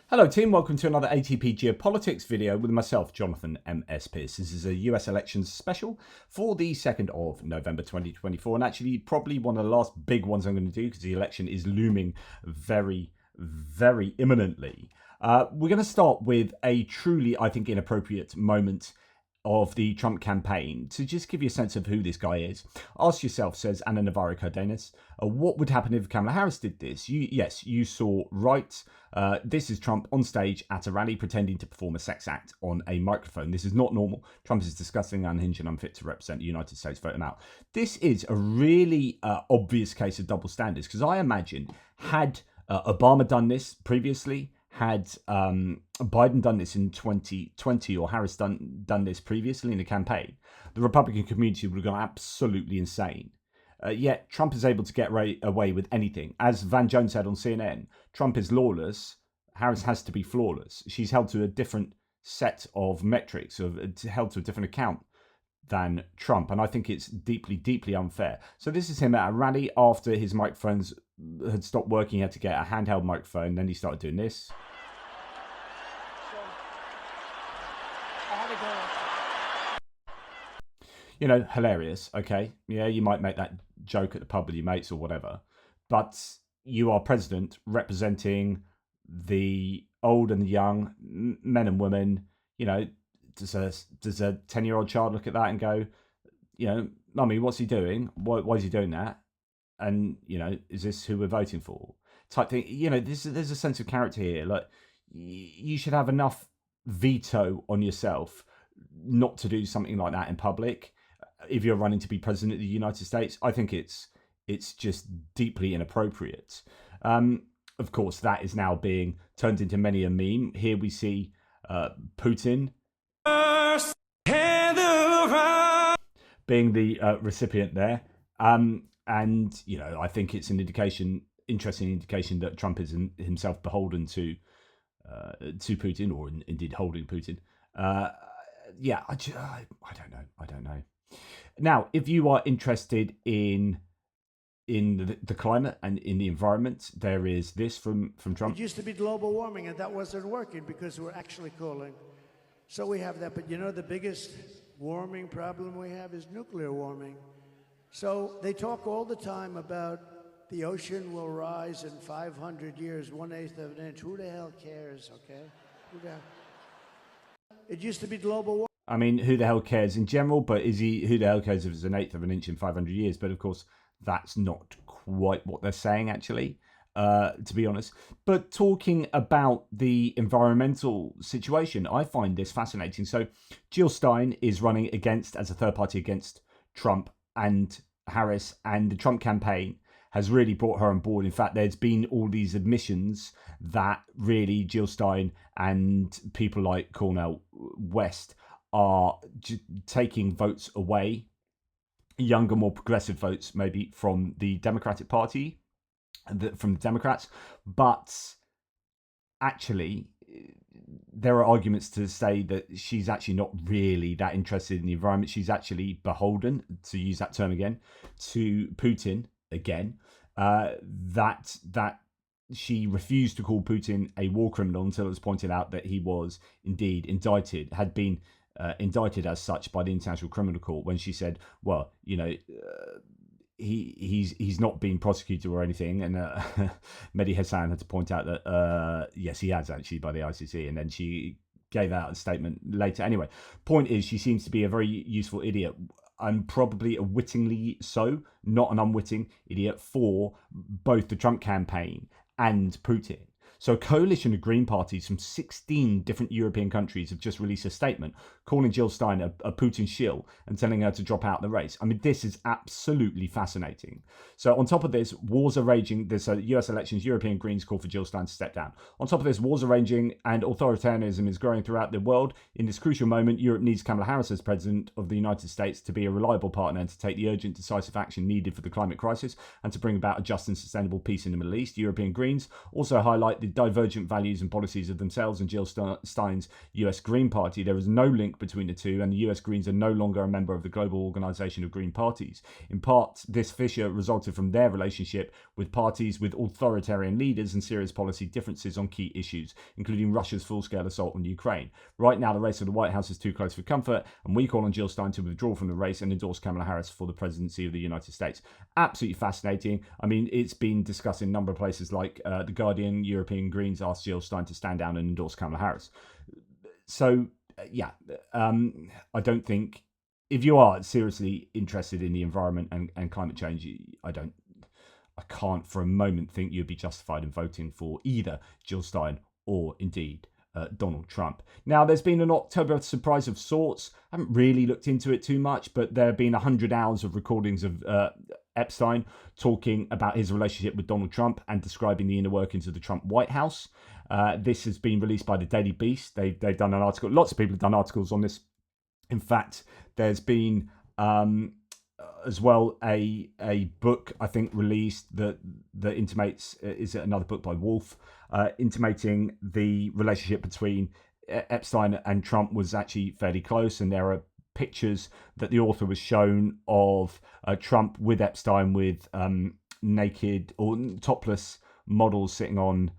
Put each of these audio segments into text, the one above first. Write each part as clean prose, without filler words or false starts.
Hello team, welcome to another ATP Geopolitics video with myself, Jonathan MS Pearce. This is a US elections special for the 2nd of November 2024, and actually probably one of the last big ones I'm going to do because the election is looming very, very imminently. We're going to start with a truly, I think, inappropriate moment of the Trump campaign to just give you a sense of who this guy is. Ask yourself, says Ana Navarro Cardenas, what would happen if Kamala Harris did this? Yes, you saw right. This is Trump on stage at a rally pretending to perform a sex act on a microphone. This is not normal. Trump is disgusting, unhinged, and unfit to represent the United States. Vote him out. This is a really obvious case of double standards, because I imagine had Obama done this previously, had Biden done this in 2020 or Harris done this previously in the campaign, the Republican community would have gone absolutely insane. Yet Trump is able to get away with anything. As Van Jones said on CNN, Trump is lawless, Harris has to be flawless. She's held to a different set of metrics, held to a different account than Trump. And I think it's deeply, deeply unfair. So this is him at a rally after his microphones had stopped working. He had to get a handheld microphone. Then he started doing this. You know, hilarious, okay? Yeah, you might make that joke at the pub with your mates or whatever. But you are president representing the old and the young, men and women. You know, does a 10-year-old child look at that and go, you know, Mummy, what's he doing? Why is he doing that? And, you know, is this who we're voting for? Type thing. You know, there's a sense of character here. Like, you should have enough veto on yourself not to do something like that in public. If you're running to be president of the United States, I think it's just deeply inappropriate. Of course, that is now being turned into many a meme. Here we see Putin being the recipient there. And, you know, I think it's an interesting indication that Trump is himself beholden to Putin, or indeed holding Putin. Yeah, I don't know. Now, if you are interested in the climate and in the environment, there is this from Trump. It used to be global warming, and that wasn't working because we're actually cooling. So we have that. But you know, the biggest warming problem we have is nuclear warming. So they talk all the time about the ocean will rise in 500 years, 1/8 of an inch. Who the hell cares, okay? It used to be global warming. I mean, who the hell cares in general, but who the hell cares if it's 1/8 of an inch in 500 years? But of course, that's not quite what they're saying, actually, to be honest. But talking about the environmental situation, I find this fascinating. So Jill Stein is running as a third party against Trump and Harris, and the Trump campaign has really brought her on board. In fact, there's been all these admissions that really Jill Stein and people like Cornel West are taking votes away, younger, more progressive votes maybe from the Democratic Party, from the Democrats. But actually, there are arguments to say that she's actually not really that interested in the environment. She's actually beholden, to use that term again, to Putin again. That she refused to call Putin a war criminal until it was pointed out that he was indeed had been indicted as such by the International Criminal Court, when she said, well, you know, he's not been prosecuted or anything. And Mehdi Hasan had to point out that, yes, he has actually, by the ICC. And then she gave out a statement later. Anyway, point is, she seems to be a very useful idiot, and probably a wittingly so, not an unwitting idiot, for both the Trump campaign and Putin. So a coalition of Green parties from 16 different European countries have just released a statement calling Jill Stein a Putin shill and telling her to drop out the race. I mean, this is absolutely fascinating. So on top of this, wars are raging. There's US elections, European Greens call for Jill Stein to step down. On top of this, wars are raging and authoritarianism is growing throughout the world. In this crucial moment, Europe needs Kamala Harris as President of the United States to be a reliable partner and to take the urgent, decisive action needed for the climate crisis and to bring about a just and sustainable peace in the Middle East. European Greens also highlight the the divergent values and policies of themselves and Jill Stein's US Green Party, there is no link between the two, and the US Greens are no longer a member of the global organisation of Green Parties. In part, this fissure resulted from their relationship with parties with authoritarian leaders and serious policy differences on key issues, including Russia's full-scale assault on Ukraine. Right now, the race for the White House is too close for comfort, and we call on Jill Stein to withdraw from the race and endorse Kamala Harris for the presidency of the United States. Absolutely fascinating. I mean, it's been discussed in a number of places like The Guardian. European Greens asked Jill Stein to stand down and endorse Kamala Harris. So, I don't think, if you are seriously interested in the environment and climate change, I can't for a moment think you'd be justified in voting for either Jill Stein or indeed Donald Trump. Now, there's been an October surprise of sorts. I haven't really looked into it too much, but there have been 100 hours of recordings of Epstein talking about his relationship with Donald Trump and describing the inner workings of the Trump White House. This has been released by the Daily Beast. They've done an article. Lots of people have done articles on this. In fact, there's been as well a book, I think, released that intimates, is another book by Wolf, intimating the relationship between Epstein and Trump was actually fairly close, and there are pictures that the author was shown of Trump with Epstein with naked or topless models sitting on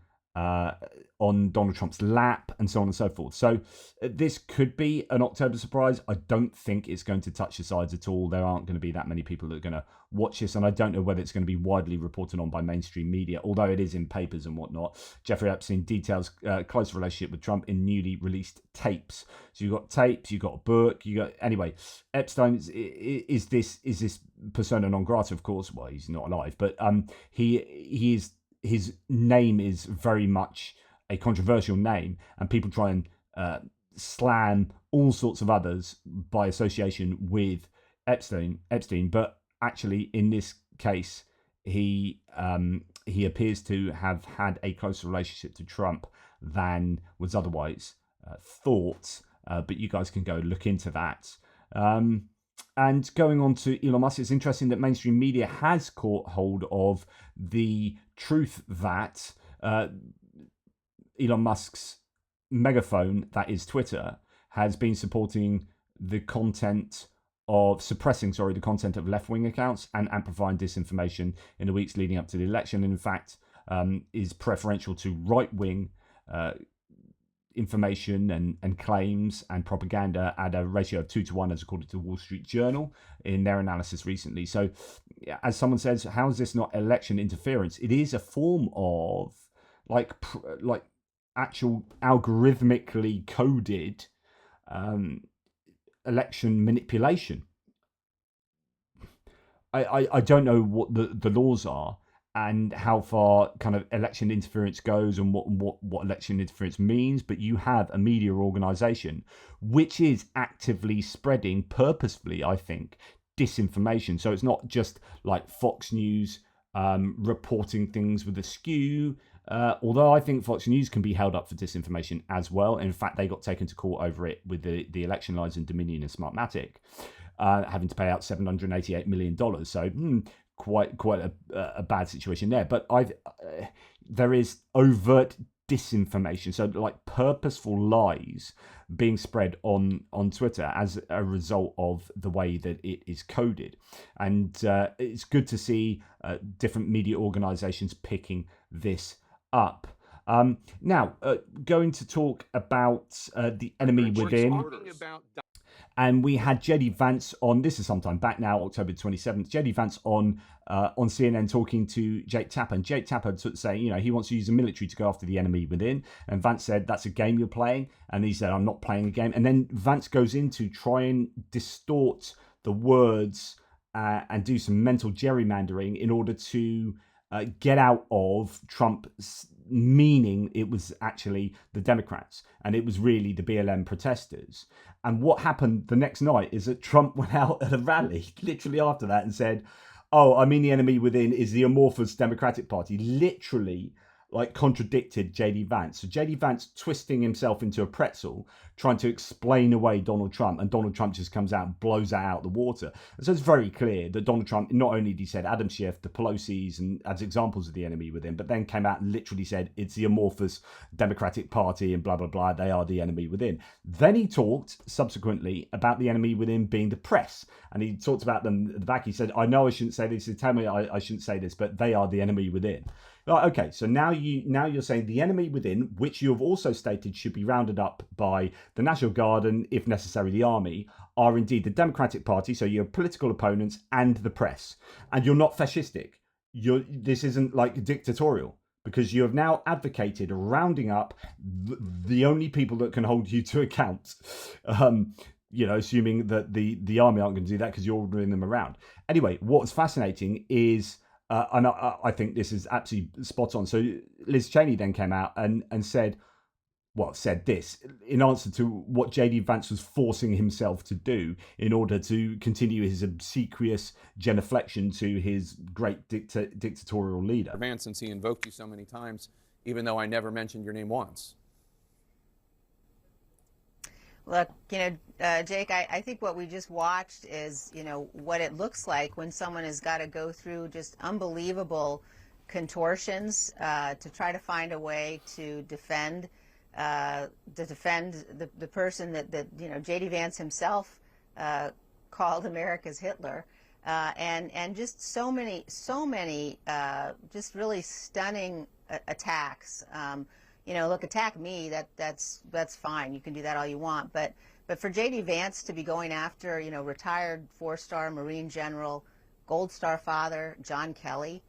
Donald Trump's lap and so on and so forth. So this could be an October surprise. I don't think it's going to touch the sides at all. There aren't going to be that many people that are going to watch this, and I don't know whether it's going to be widely reported on by mainstream media, although it is in papers and whatnot. Jeffrey Epstein details close relationship with Trump in newly released tapes. So you've got tapes, you've got a book, anyway. Epstein is this persona non grata, of course. Well, he's not alive, but he is. His name is very much a controversial name, and people try and slam all sorts of others by association with Epstein. But actually, in this case, he appears to have had a closer relationship to Trump than was otherwise thought. But you guys can go look into that. And going on to Elon Musk, it's interesting that mainstream media has caught hold of the truth that Elon Musk's megaphone, that is Twitter, has been supporting the content of the content of left-wing accounts and amplifying disinformation in the weeks leading up to the election. And in fact, is preferential to right-wing information and claims and propaganda at a ratio of 2-1, as according to the Wall Street Journal in their analysis recently. So, as someone says, how is this not election interference? It is a form of like actual algorithmically coded election manipulation. I don't know what the laws are and how far kind of election interference goes and what election interference means, but you have a media organization which is actively spreading, purposefully, I think, disinformation. So it's not just like Fox News reporting things with a skew, although I think Fox News can be held up for disinformation as well. In fact, they got taken to court over it with the election lies in Dominion and Smartmatic, having to pay out $788 million. So quite a bad situation there. But there is overt disinformation, so like purposeful lies being spread on Twitter as a result of the way that it is coded. And it's good to see different media organizations picking this up. Now, going to talk about the enemy within. And we had JD Vance on, this is sometime back now, October 27th, JD Vance on CNN talking to Jake Tapper. And Jake Tapper saying, he wants to use the military to go after the enemy within. And Vance said, that's a game you're playing. And he said, I'm not playing a game. And then Vance goes in to try and distort the words and do some mental gerrymandering in order to get out of Trump, meaning it was actually the Democrats and it was really the BLM protesters. And what happened the next night is that Trump went out at a rally literally after that and said, the enemy within is the amorphous Democratic Party, literally like contradicted JD Vance. So JD Vance twisting himself into a pretzel, trying to explain away Donald Trump, and Donald Trump just comes out and blows that out of the water. And so it's very clear that Donald Trump, not only did he said Adam Schiff, the Pelosi's, and as examples of the enemy within, but then came out and literally said it's the amorphous Democratic Party and blah, blah, blah. They are the enemy within. Then he talked subsequently about the enemy within being the press. And he talked about them at the back. He said, I know I shouldn't say this. He tell me I shouldn't say this, but they are the enemy within. Okay, so now you're saying the enemy within, which you have also stated should be rounded up by the National Guard and, if necessary, the army, are indeed the Democratic Party, so your political opponents and the press. And you're not fascistic. This isn't like dictatorial, because you have now advocated rounding up the only people that can hold you to account. Assuming that the army aren't going to do that because you're ordering them around. Anyway, what's fascinating is, and I think this is absolutely spot on. So Liz Cheney then came out and said this in answer to what JD Vance was forcing himself to do in order to continue his obsequious genuflection to his great dictatorial leader. Vance, since he invoked you so many times, even though I never mentioned your name once. Look, Jake, I think what we just watched is, what it looks like when someone has got to go through just unbelievable contortions to try to find a way to defend the person that J.D. Vance himself called America's Hitler, and just so many just really stunning attacks. Look, attack me, that's fine. You can do that all you want. But for J.D. Vance to be going after, retired 4-star Marine General, Gold Star father, John Kelly,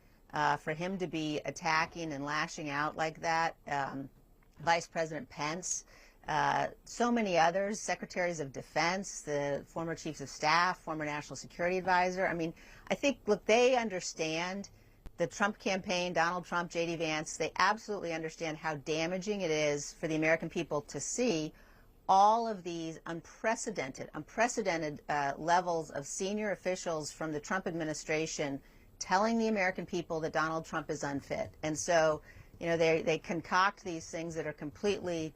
for him to be attacking and lashing out like that, Vice President Pence, so many others, secretaries of defense, the former chiefs of staff, former national security advisor. I mean, I think, look, they understand the Trump campaign, Donald Trump, J.D. Vance, they absolutely understand how damaging it is for the American people to see all of these unprecedented levels of senior officials from the Trump administration telling the American people that Donald Trump is unfit. And so, they concoct these things that are completely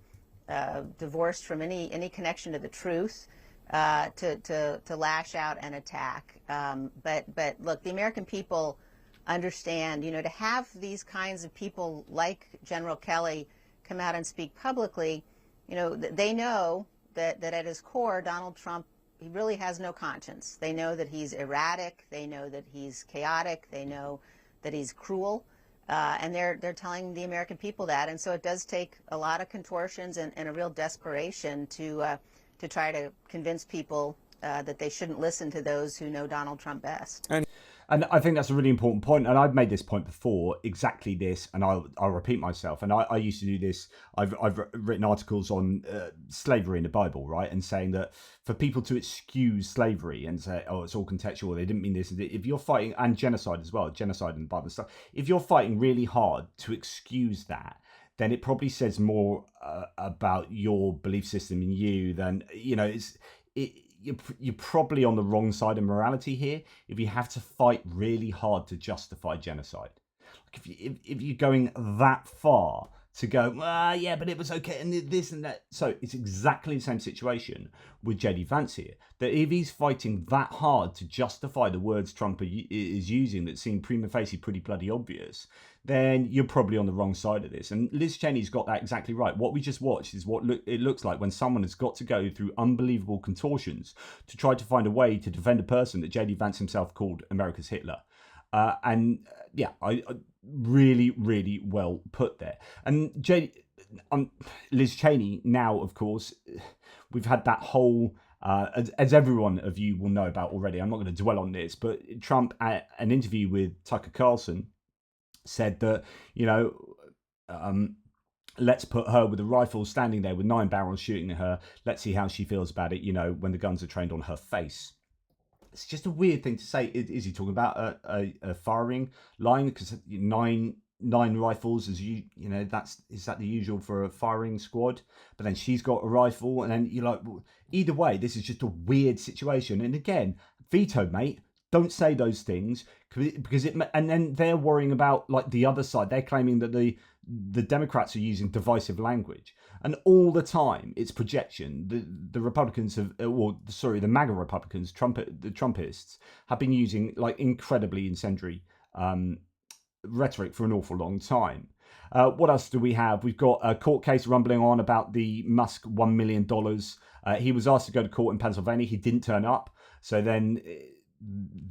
divorced from any connection to the truth to lash out and attack. But look, the American people understand, to have these kinds of people like General Kelly come out and speak publicly, they know that at his core, Donald Trump, he really has no conscience. They know that he's erratic. They know that he's chaotic. They know that he's cruel. And they're telling the American people that. And so it does take a lot of contortions and a real desperation to try to convince people that they shouldn't listen to those who know Donald Trump best. And I think that's a really important point. And I've made this point before, exactly this, and I'll repeat myself. And I used to do this. I've written articles on slavery in the Bible, right? And saying that for people to excuse slavery and say, oh, it's all contextual, they didn't mean this. If you're fighting, and genocide as well, genocide in the Bible and stuff, if you're fighting really hard to excuse that, then it probably says more about your belief system in you than, you're probably on the wrong side of morality here if you have to fight really hard to justify genocide. Like if you're going that far to go, yeah, but it was okay, and this and that. So it's exactly the same situation with JD Vance here. That if he's fighting that hard to justify the words Trump is using that seem prima facie pretty bloody obvious, then you're probably on the wrong side of this. And Liz Cheney's got that exactly right. What we just watched is what it looks like when someone has got to go through unbelievable contortions to try to find a way to defend a person that JD Vance himself called America's Hitler. I really, really well put there. And Liz Cheney now, of course, we've had that whole, as everyone of you will know about already, I'm not going to dwell on this, but Trump at an interview with Tucker Carlson said that, let's put her with a rifle standing there with 9 barrels shooting at her. Let's see how she feels about it, when the guns are trained on her face. It's just a weird thing to say. Is he talking about a firing line? Because 9 rifles, is is that the usual for a firing squad? But then she's got a rifle, and then you're like, well, either way, this is just a weird situation. And again, veto, mate. don't say those things, because it, and then they're worrying about like the other side. They're claiming that the Democrats are using divisive language, and all the time it's projection. The Republicans have, or sorry, the MAGA Republicans, the Trumpists have been using like incredibly incendiary rhetoric for an awful long time. What else do we have? We've got a court case rumbling on about the Musk $1 million. He was asked to go to court in Pennsylvania. He didn't turn up. So then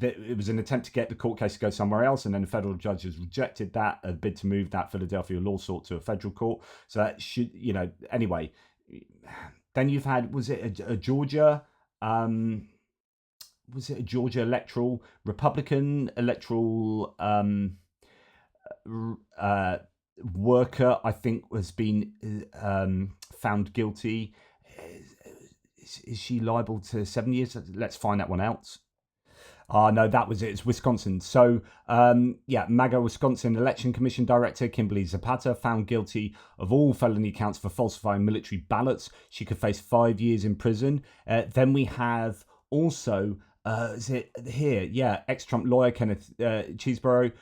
it was an attempt to get the court case to go somewhere else. And then the federal judge has rejected that, a bid to move that Philadelphia lawsuit to a federal court. So that should, anyway. Then you've had, was it a Georgia? Was it a Georgia electoral, Republican electoral worker, I think, has been found guilty. Is she liable to 7 years? Let's find that one out. No, that was it. It's Wisconsin. So, MAGA Wisconsin Election Commission Director Kimberly Zapata found guilty of all felony counts for falsifying military ballots. She could face 5 years in prison. Then we have also, is it here? Yeah, ex-Trump lawyer Kenneth Chesebro,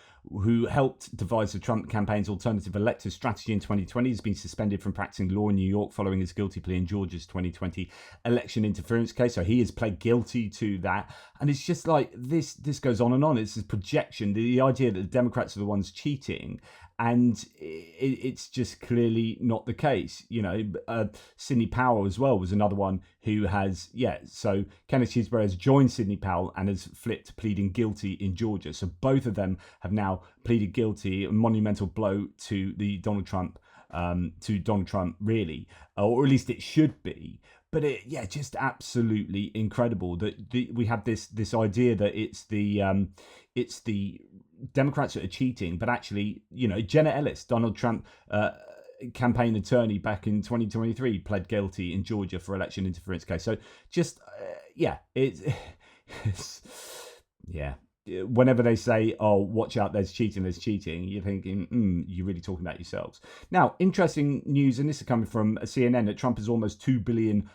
who helped devise the Trump campaign's alternative elective strategy in 2020, has been suspended from practicing law in New York following his guilty plea in Georgia's 2020 election interference case. So he has pled guilty to that. And it's just like this goes on and on. It's this projection, the idea that the Democrats are the ones cheating. And it's just clearly not the case. Sidney Powell as well was another one who has, so Kenneth Chesebro has joined Sidney Powell and has flipped pleading guilty in Georgia. So both of them have now pleaded guilty, a monumental blow to Donald Trump, really, or at least it should be. But just absolutely incredible that we have this idea that it's the Democrats that are cheating, but actually, Jenna Ellis, Donald Trump campaign attorney back in 2023, pled guilty in Georgia for election interference case. So just, whenever they say, oh, watch out, there's cheating, you're thinking, you're really talking about yourselves. Now, interesting news, and this is coming from CNN, that Trump is almost $2 billion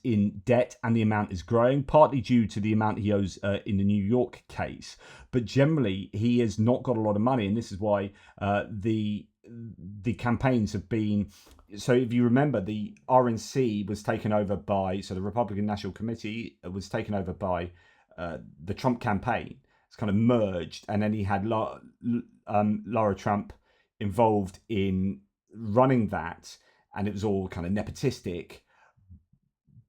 in debt, and the amount is growing, partly due to the amount he owes in the New York case. But generally, he has not got a lot of money, and this is why the campaigns have been... So if you remember, the RNC was taken over by... So the Republican National Committee was taken over by the Trump campaign. It's kind of merged, and then he had Laura Trump involved in running that, and it was all kind of nepotistic.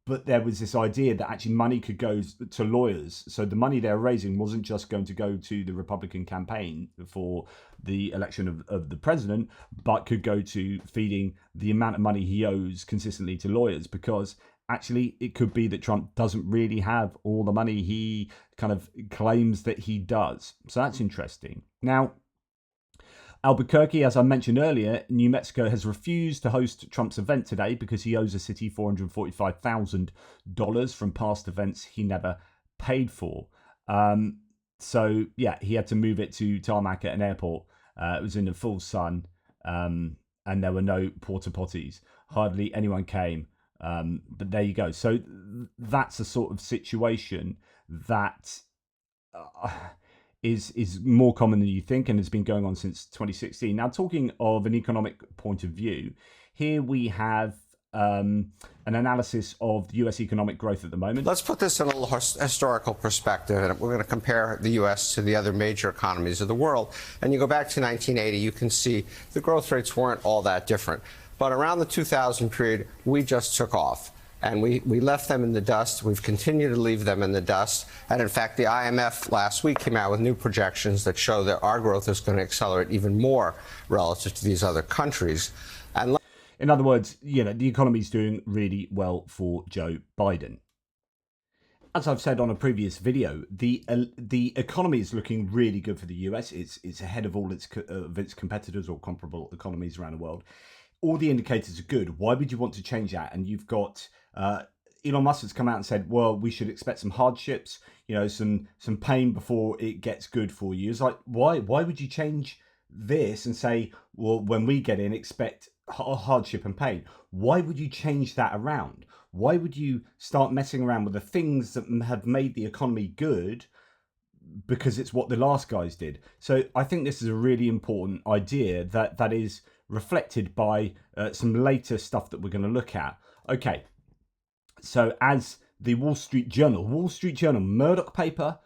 But there was this idea that actually money could go to lawyers. So the money they're raising wasn't just going to go to the Republican campaign for the election of the president, but could go to feeding the amount of money he owes consistently to lawyers, because actually it could be that Trump doesn't really have all the money he kind of claims that he does. So that's interesting. Now, Albuquerque, as I mentioned earlier, New Mexico has refused to host Trump's event today because he owes the city $445,000 from past events he never paid for. So, he had to move it to tarmac at an airport. It was in the full sun, and there were no porta potties. Hardly anyone came. But there you go. So that's a sort of situation that is more common than you think, and has been going on since 2016. Now, talking of an economic point of view, here we have an analysis of the US economic growth at the moment. Let's put this in a little historical perspective, and we're going to compare the US to the other major economies of the world. And you go back to 1980, you can see the growth rates weren't all that different. But around the 2000 period, we just took off. And we left them in the dust. We've continued to leave them in the dust. And in fact, the IMF last week came out with new projections that show that our growth is going to accelerate even more relative to these other countries. And in other words, the economy is doing really well for Joe Biden. As I've said on a previous video, the economy is looking really good for the US. It's ahead of all its competitors or comparable economies around the world. All the indicators are good. Why would you want to change that? And you've got Elon Musk has come out and said, well, we should expect some hardships, some pain before it gets good for you. It's like, why would you change this and say, well, when we get in, expect hardship and pain? Why would you change that around? Why would you start messing around with the things that have made the economy good because it's what the last guys did. So I think this is a really important idea that is reflected by some later stuff that we're going to look at. Okay, so as the Wall Street Journal, Murdoch paper,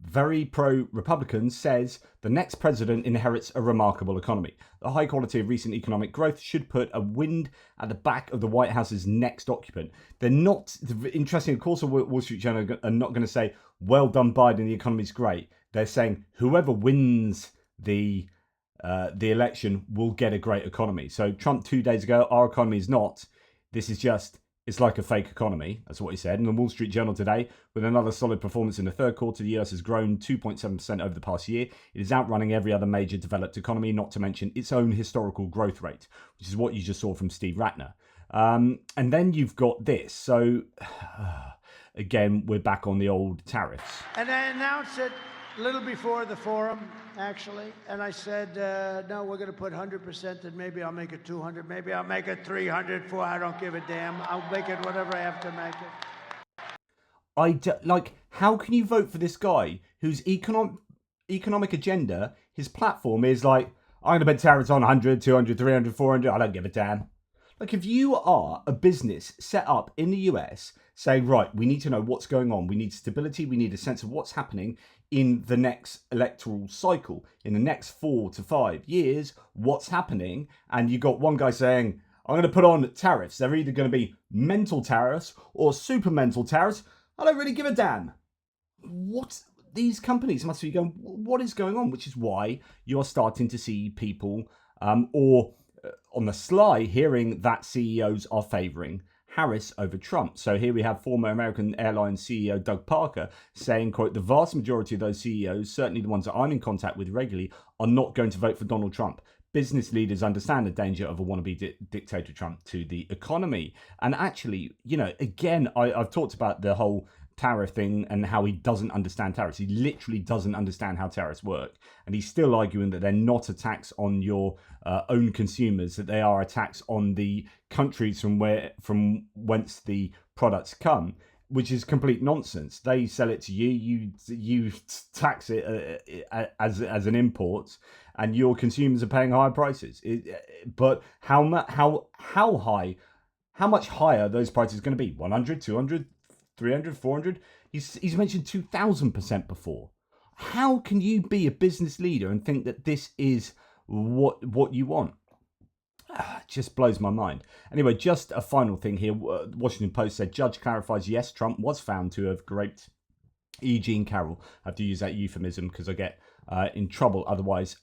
very pro-Republican, says the next president inherits a remarkable economy. The high quality of recent economic growth should put a wind at the back of the White House's next occupant. They're not, interesting, of course, Wall Street Journal are not going to say, well done, Biden, the economy's great. They're saying whoever wins the election will get a great economy. So Trump 2 days ago, our economy is not. This is just, it's like a fake economy. That's what he said. And the Wall Street Journal today, with another solid performance in the third quarter, the US has grown 2.7% over the past year. It is outrunning every other major developed economy, not to mention its own historical growth rate, which is what you just saw from Steve Ratner. And then you've got this. So, again, we're back on the old tariffs. And I announced it a little before the forum, actually, and I said, no, we're going to put 100%, and maybe I'll make it 200, maybe I'll make it 300, 400, I don't give a damn. I'll make it whatever I have to make it. How can you vote for this guy whose economic agenda, his platform is like, I'm going to bet tariffs on 100, 200, 300, 400, I don't give a damn. Like, if you are a business set up in the US saying, right, we need to know what's going on, we need stability, we need a sense of what's happening in the next electoral cycle, in the next 4 to 5 years, what's happening, and you got one guy saying, I'm going to put on tariffs. They're either going to be mental tariffs or super mental tariffs. I don't really give a damn. What? These companies must be going, what is going on? Which is why you're starting to see people, on the sly, hearing that CEOs are favouring Harris over Trump. So here we have former American Airlines CEO Doug Parker saying, quote, the vast majority of those CEOs, certainly the ones that I'm in contact with regularly, are not going to vote for Donald Trump. Business leaders understand the danger of a wannabe dictator Trump to the economy. And actually, again, I've talked about the whole tariff thing and how he doesn't understand tariffs. He literally doesn't understand how tariffs work. And he's still arguing that they're not a tax on your own consumers, that they are a tax on the countries from whence the products come, which is complete nonsense. They sell it to you, you tax it as an import, and your consumers are paying higher prices. But how much higher those prices are going to be? 100, 200, 300, 400? He's mentioned 2,000% before. How can you be a business leader and think that this is what you want? It just blows my mind. Anyway, just a final thing here. Washington Post said, judge clarifies, yes, Trump was found to have raped E. Jean Carroll. I have to use that euphemism because I get in trouble otherwise.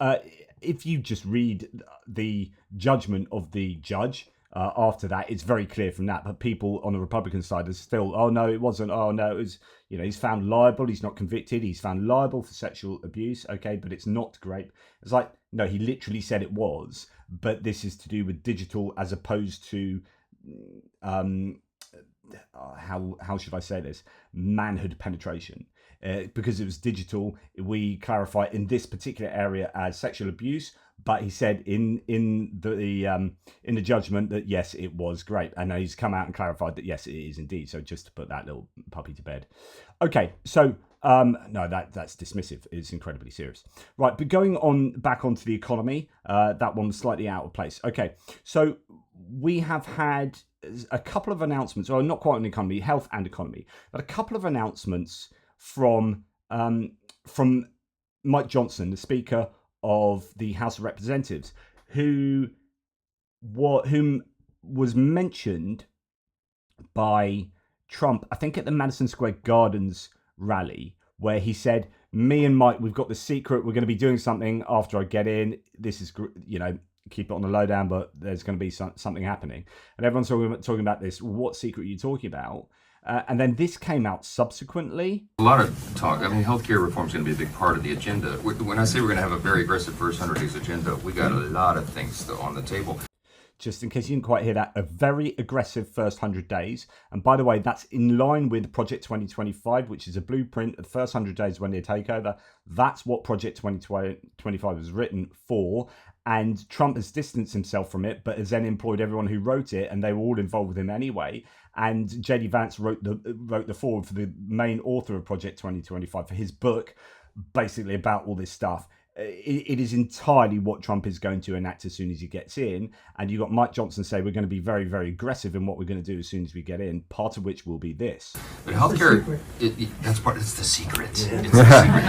If you just read the judgment of the judge, after that, it's very clear from that. But people on the Republican side are still, oh no, it wasn't. Oh no, it was, he's found liable. He's not convicted. He's found liable for sexual abuse. Okay, but it's not rape. It's like, no, he literally said it was. But this is to do with digital as opposed to, how should I say this? Manhood penetration. Because it was digital, we clarify in this particular area as sexual abuse. But he said in the judgment that yes, it was rape, and he's come out and clarified that yes, it is indeed. So just to put that little puppy to bed. Okay, so no, that's dismissive. It's incredibly serious, right? But going on back onto the economy, that one was slightly out of place. Okay, so we have had a couple of announcements, well, not quite on the economy, health and economy, but a couple of announcements from Mike Johnson, the Speaker of the House of Representatives, whom was mentioned by Trump, I think at the Madison Square Gardens rally, where he said, me and Mike, we've got the secret, we're going to be doing something after I get in, this is, keep it on the lowdown, but there's going to be something happening. And everyone's talking about this, what secret are you talking about? And then this came out subsequently. A lot of talk. I mean, healthcare reform is going to be a big part of the agenda. When I say we're going to have a very aggressive first 100 days agenda, we got a lot of things on the table. Just in case you didn't quite hear that, a very aggressive first 100 days. And by the way, that's in line with Project 2025, which is a blueprint of the first 100 days when they take over. That's what Project 2025 was written for. And Trump has distanced himself from it, but has then employed everyone who wrote it, and they were all involved with him anyway. And JD Vance wrote the foreword for the main author of Project 2025 for his book. basically about all this stuff. It is entirely what Trump is going to enact as soon as he gets in. And you got Mike Johnson say we're going to be very, very aggressive in what we're going to do as soon as we get in, part of which will be this. But healthcare, that's part, it's the secret. Yeah. It's the secret.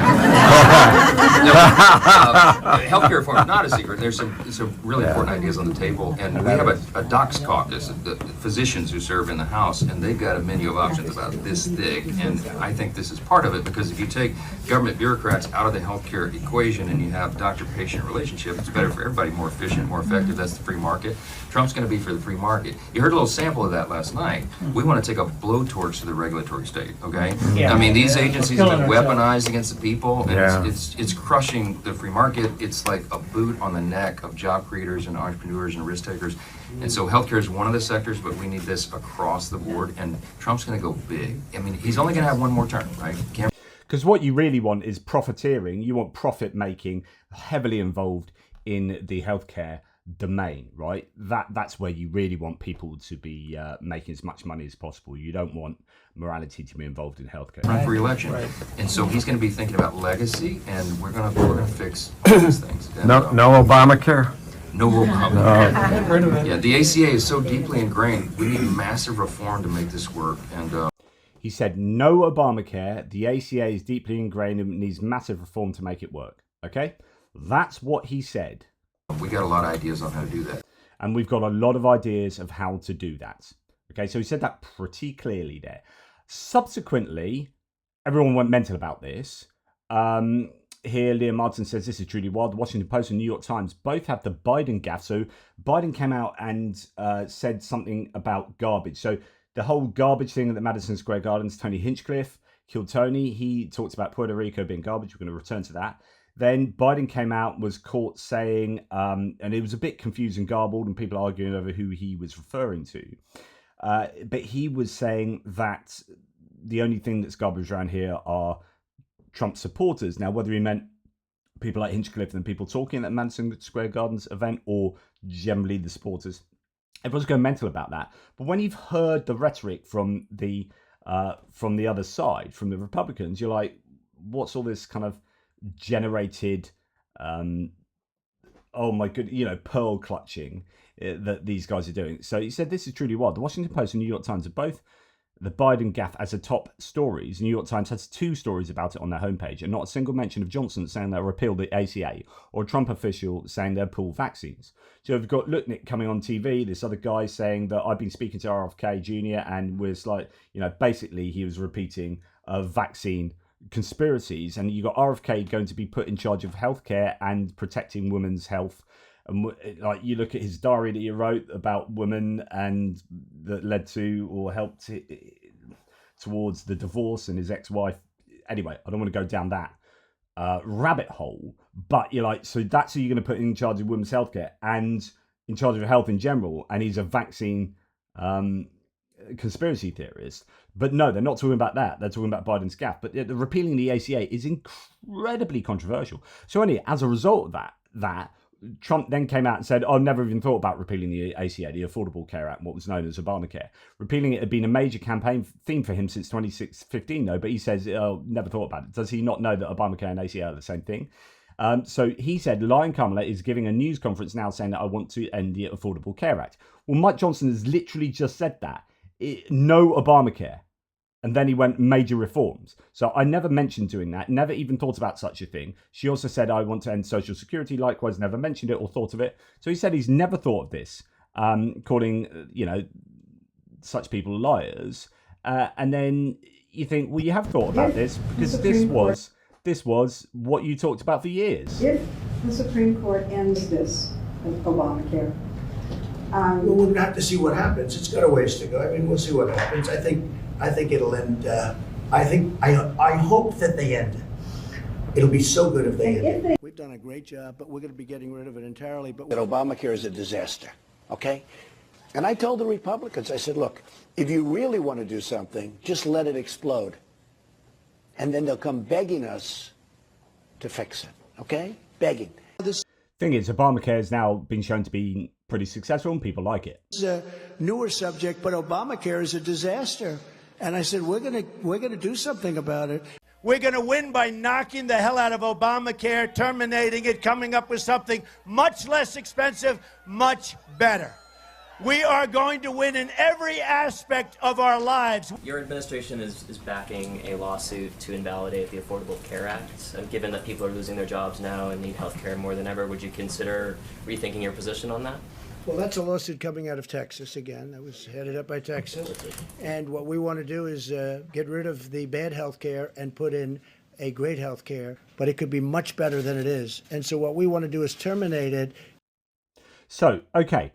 Healthcare reform is not a secret. There's some really important ideas on the table. And we have a docs caucus, the physicians who serve in the House, and they've got a menu of options about this thick. And I think this is part of it, because if you take government bureaucrats out of the healthcare equation and you have doctor-patient relationship, it's better for everybody, more efficient, more effective. That's the free market. Trump's going to be for the free market. You heard a little sample of that last night. We want to take a blowtorch to the regulatory state, okay? Yeah. I mean, these agencies have been weaponized against the people, and it's crushing the free market. It's like a boot on the neck of job creators and entrepreneurs and risk takers. And so healthcare is one of the sectors, but we need this across the board, and Trump's going to go big. I mean, he's only going to have one more term, right? Because what you really want is profiteering. You want profit making heavily involved in the healthcare domain, right? That's where you really want people to be making as much money as possible. You don't want morality to be involved in healthcare. Run for election, and so he's going to be thinking about legacy, and we're going to fix all these things. And, no Obamacare. No Obamacare. Yeah, the ACA is so deeply ingrained. We need massive reform to make this work, and. He said, no Obamacare, the ACA is deeply ingrained and needs massive reform to make it work. Okay? That's what he said. We got a lot of ideas on how to do that. And we've got a lot of ideas of how to do that. Okay, so he said that pretty clearly there. Subsequently, everyone went mental about this. Here, Liam Martin says, this is truly wild. The Washington Post and New York Times both have the Biden gaffe. So Biden came out and said something about garbage. So the whole garbage thing at the Madison Square Gardens, Tony Hinchcliffe killed Tony. He talked about Puerto Rico being garbage. We're going to return to that. Then Biden came out, was caught saying, and it was a bit confused and garbled, and people arguing over who he was referring to. But he was saying that the only thing that's garbage around here are Trump supporters. Now, whether he meant people like Hinchcliffe and people talking at Madison Square Gardens event, or generally the supporters, everyone's going mental about that. But when you've heard the rhetoric from the other side, from the Republicans, you're like, what's all this kind of generated, oh my good, pearl clutching that these guys are doing? So he said, this is truly wild. The Washington Post and New York Times are both the Biden gaffe as a top stories. New York Times has 2 stories about it on their homepage, and not a single mention of Johnson saying they'll repeal the ACA, or a Trump official saying they'll pull vaccines. So we've got Lutnick coming on TV, this other guy saying that I've been speaking to RFK Jr. and was like, basically he was repeating vaccine conspiracies, and you got RFK going to be put in charge of healthcare and protecting women's health. And like, you look at his diary that he wrote about women, and that led to or helped towards the divorce and his ex-wife. Anyway, I don't want to go down that rabbit hole, but you're like, so that's who you're going to put in charge of women's healthcare and in charge of health in general, and he's a vaccine conspiracy theorist. But no, they're not talking about that. They're talking about Biden's gaffe. But the repealing the ACA is incredibly controversial. So anyway, as a result of that Trump then came out and said, I've never even thought about repealing the ACA, the Affordable Care Act, what was known as Obamacare. Repealing it had been a major campaign theme for him since 2015, though, but he says, never thought about it. Does he not know that Obamacare and ACA are the same thing? So he said, Lion Kamala is giving a news conference now saying that I want to end the Affordable Care Act. Well, Mike Johnson has literally just said that. No Obamacare. And then he went major reforms. So I never mentioned doing that, never even thought about such a thing. She also said, I want to end Social Security, likewise never mentioned it or thought of it. So he said he's never thought of this, calling, such people liars. And then you think, well, you have thought about this, because this was what you talked about for years. If the Supreme Court ends this Obamacare, well, we'll have to see what happens. It's got a ways to go. I mean, we'll see what happens. I think it'll end. I hope that they end it. It'll be so good if they end it. We've done a great job, but we're going to be getting rid of it entirely. But Obamacare is a disaster, okay? And I told the Republicans, I said, look, if you really want to do something, just let it explode. And then they'll come begging us to fix it, okay? Begging. This thing is, Obamacare has now been shown to be pretty successful and people like it. is a newer subject, but Obamacare is a disaster. And I said, we're gonna do something about it. We're going to win by knocking the hell out of Obamacare, terminating it, coming up with something much less expensive, much better. We are going to win in every aspect of our lives. Your administration is backing a lawsuit to invalidate the Affordable Care Act. Given that people are losing their jobs now and need health care more than ever, would you consider rethinking your position on that? Well, that's a lawsuit coming out of Texas again. That was headed up by Texas. And what we want to do is get rid of the bad health care and put in a great health care, but it could be much better than it is. And so what we want to do is terminate it. So, okay.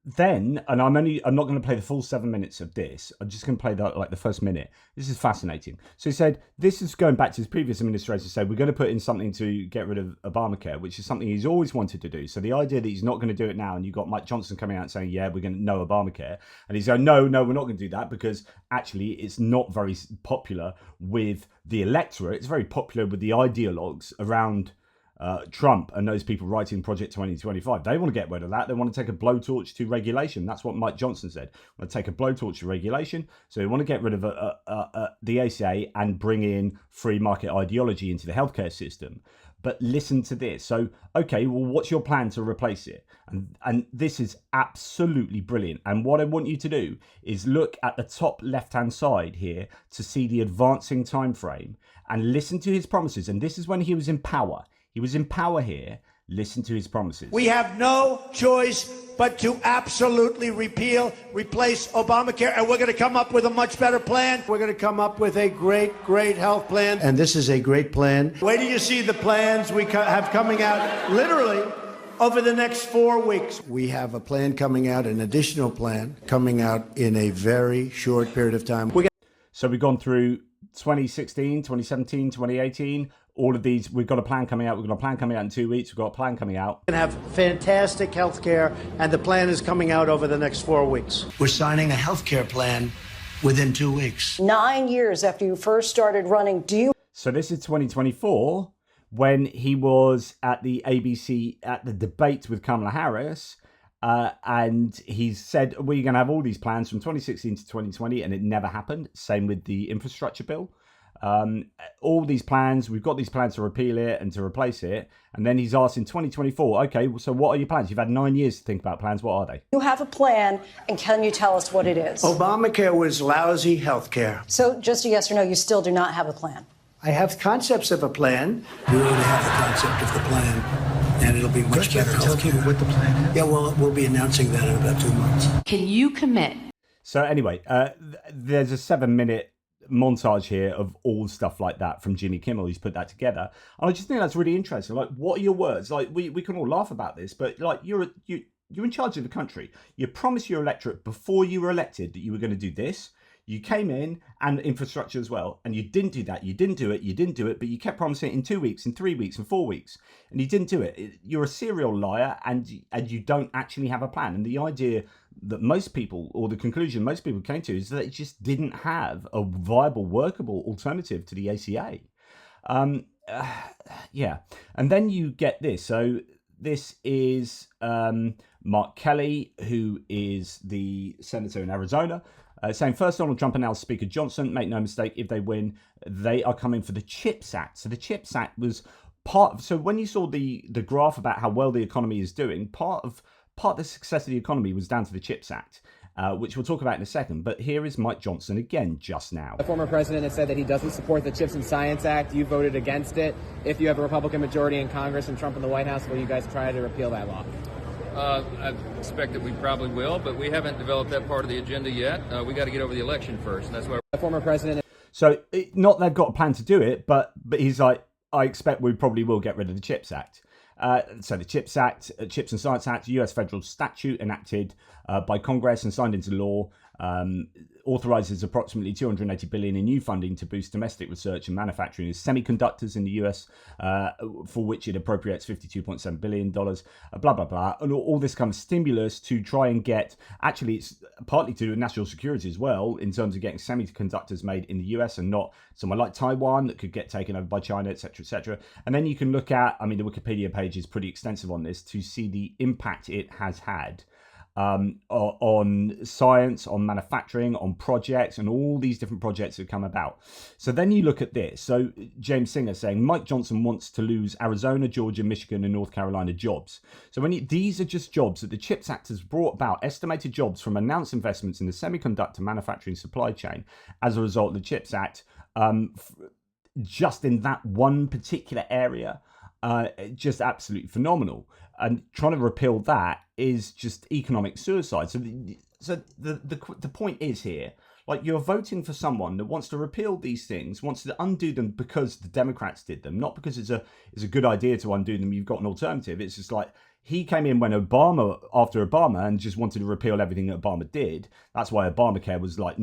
Then, and I'm not going to play the full 7 minutes of this. I'm just going to play the first minute. This is fascinating. So he said, this is going back to his previous administration, said, we're going to put in something to get rid of Obamacare, which is something he's always wanted to do. So the idea that he's not going to do it now, and you've got Mike Johnson coming out and saying, yeah, we're going to no Obamacare. And he's going, no, we're not going to do that because actually it's not very popular with the electorate. It's very popular with the ideologues around Trump and those people writing Project 2025. They want to get rid of that. They want to take a blowtorch to regulation. That's what Mike Johnson said. They want to take a blowtorch to regulation. So they want to get rid of the ACA and bring in free market ideology into the healthcare system. But listen to this. So, okay, well, what's your plan to replace it? And this is absolutely brilliant. And what I want you to do is look at the top left-hand side here to see the advancing time frame and listen to his promises. And this is when he was in power. He was in power here. Listen to his promises. We have no choice but to absolutely replace Obamacare, and we're going to come up with a much better plan. We're going to come up with a great health plan, and this is a great plan. Wait till you see the plans we have coming out literally over the next 4 weeks. We have a plan coming out, an additional plan coming out in a very short period of time. So we've gone through 2016, 2017, 2018. All of these, we've got a plan coming out. We've got a plan coming out in 2 weeks. We've got a plan coming out. We're going to have fantastic health care, and the plan is coming out over the next 4 weeks. We're signing a health care plan within 2 weeks. 9 years after you first started running, do you... So this is 2024, when he was at the ABC, at the debate with Kamala Harris, and he said, we're going to have all these plans from 2016 to 2020, and it never happened. Same with the infrastructure bill. All these plans, we've got these plans to repeal it and to replace it. And then he's asked in 2024, okay, so what are your plans? You've had 9 years to think about plans. What are they? You have a plan, and can you tell us what it is? Obamacare was lousy health care. So just a yes or no, you still do not have a plan? I have concepts of a plan. You already have the concept of the plan, and it'll be much better health care. What the plan is? Yeah, well, we'll be announcing that in about 2 months. Can you commit? So anyway, there's a 7-minute montage here of all stuff like that from Jimmy Kimmel. He's put that together, and I just think that's really interesting. Like, what are your words? Like, we can all laugh about this, but like, you're in charge of the country. You promised your electorate before you were elected that you were going to do this. You came in, and infrastructure as well, and you didn't do that. You didn't do it, but you kept promising it in 2 weeks, in 3 weeks, in 4 weeks, and you didn't do it. You're a serial liar, and you don't actually have a plan. And the idea that most people, or the conclusion most people came to, is that it just didn't have a viable, workable alternative to the ACA. Yeah. And then you get this. So this is Mark Kelly, who is the senator in Arizona, saying, first, Donald Trump announced Speaker Johnson, make no mistake, if they win, they are coming for the CHIPS Act. So the CHIPS Act was so when you saw the graph about how well the economy is doing, part of the success of the economy was down to the CHIPS Act, which we'll talk about in a second. But here is Mike Johnson again just now. The former president has said that he doesn't support the CHIPS and Science Act. You voted against it. If you have a Republican majority in Congress and Trump in the White House, will you guys try to repeal that law? I expect that we probably will, but we haven't developed that part of the agenda yet. We got to get over the election first, and that's why the former president. So not they've got a plan to do it, but he's like, I expect we probably will get rid of the CHIPS Act. So the CHIPS Act, CHIPS and Science Act, US federal statute enacted by Congress and signed into law, authorizes approximately $280 billion in new funding to boost domestic research and manufacturing of semiconductors in the US, for which it appropriates $52.7 billion, blah, blah, blah. And all this kind of stimulus to try and get, actually, it's partly to do with national security as well, in terms of getting semiconductors made in the US and not somewhere like Taiwan that could get taken over by China, etc., etc. And then you can look at, I mean, the Wikipedia page is pretty extensive on this to see the impact it has had. on science, on manufacturing, on projects, and all these different projects that come about. So then you look at this. So James Singer saying Mike Johnson wants to lose Arizona, Georgia, Michigan, and North Carolina jobs. So these are just jobs that the CHIPS Act has brought about, estimated jobs from announced investments in the semiconductor manufacturing supply chain as a result of the CHIPS Act, just in that one particular area. Just absolutely phenomenal. And trying to repeal that is just economic suicide. So the point is here, like, you're voting for someone that wants to repeal these things, wants to undo them because the Democrats did them, not because it's a good idea to undo them. You've got an alternative. It's just like he came in when after Obama, and just wanted to repeal everything that Obama did. That's why Obamacare was like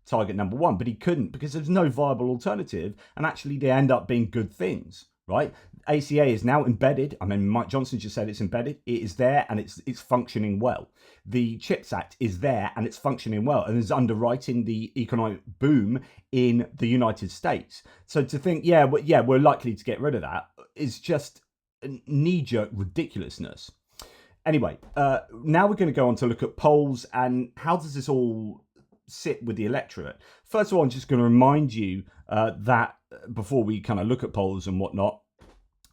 target number one, but he couldn't because there's no viable alternative, and actually they end up being good things. Right, ACA is now embedded. I mean, Mike Johnson just said it's embedded. It is there, and it's functioning well. The CHIPS Act is there, and it's functioning well, and is underwriting the economic boom in the United States. So to think, we're likely to get rid of that is just knee-jerk ridiculousness. Anyway, now we're going to go on to look at polls and how does this all sit with the electorate. First of all, I'm just going to remind you that before we kind of look at polls and whatnot,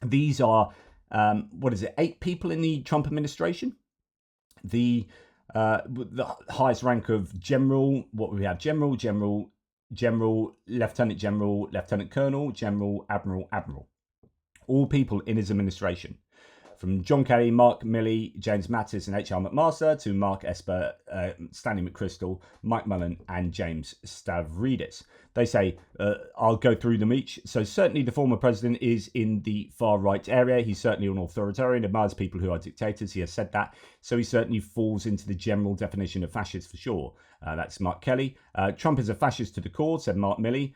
these are 8 people in the Trump administration. The highest rank of general, what we have: general, lieutenant general, lieutenant colonel, general, admiral. All people in his administration. From John Kerry, Mark Milley, James Mattis, and H.R. McMaster, to Mark Esper, Stanley McChrystal, Mike Mullen, and James Stavridis. They say, I'll go through them each. So certainly the former president is in the far right area. He's certainly an authoritarian, admires people who are dictators. He has said that. So he certainly falls into the general definition of fascist for sure. That's Mark Kelly. Trump is a fascist to the core, said Mark Milley.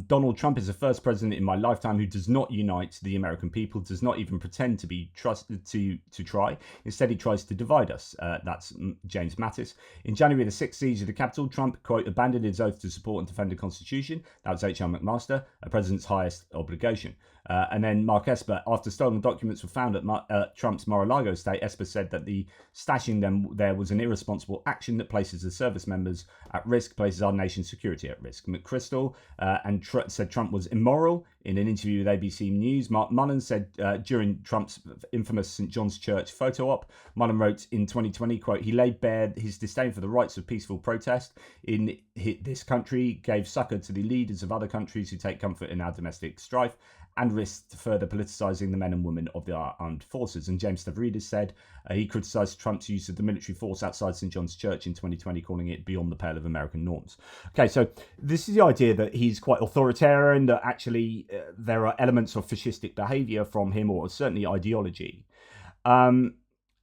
Donald Trump is the first president in my lifetime who does not unite the American people, does not even pretend to be trusted to try. Instead, he tries to divide us. That's James Mattis. In January, the 6th siege of the Capitol, Trump, quote, abandoned his oath to support and defend the Constitution. That was H.R. McMaster, a president's highest obligation. And then Mark Esper, after stolen documents were found at Trump's Mar-a-Lago estate, Esper said that the stashing them there was an irresponsible action that places the service members at risk, places our nation's security at risk. McChrystal said Trump was immoral in an interview with ABC News. Mark Mullen said during Trump's infamous St. John's Church photo op, Mullen wrote in 2020, quote, he laid bare his disdain for the rights of peaceful protest in this country, gave succor to the leaders of other countries who take comfort in our domestic strife, and risked further politicizing the men and women of the armed forces. And James Stavridis said he criticized Trump's use of the military force outside St. John's Church in 2020, calling it beyond the pale of American norms. Okay, so this is the idea that he's quite authoritarian, that actually there are elements of fascistic behavior from him, or certainly ideology. And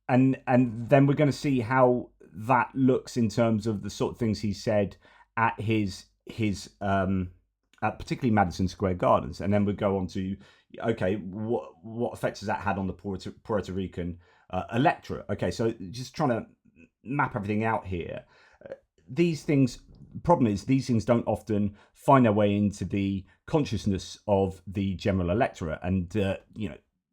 then we're going to see how that looks in terms of the sort of things he said at his particularly Madison Square Gardens, and then we go on to, okay, what effects has that had on the Puerto Rican electorate? Okay, so just trying to map everything out here. Problem is, these things don't often find their way into the consciousness of the general electorate, and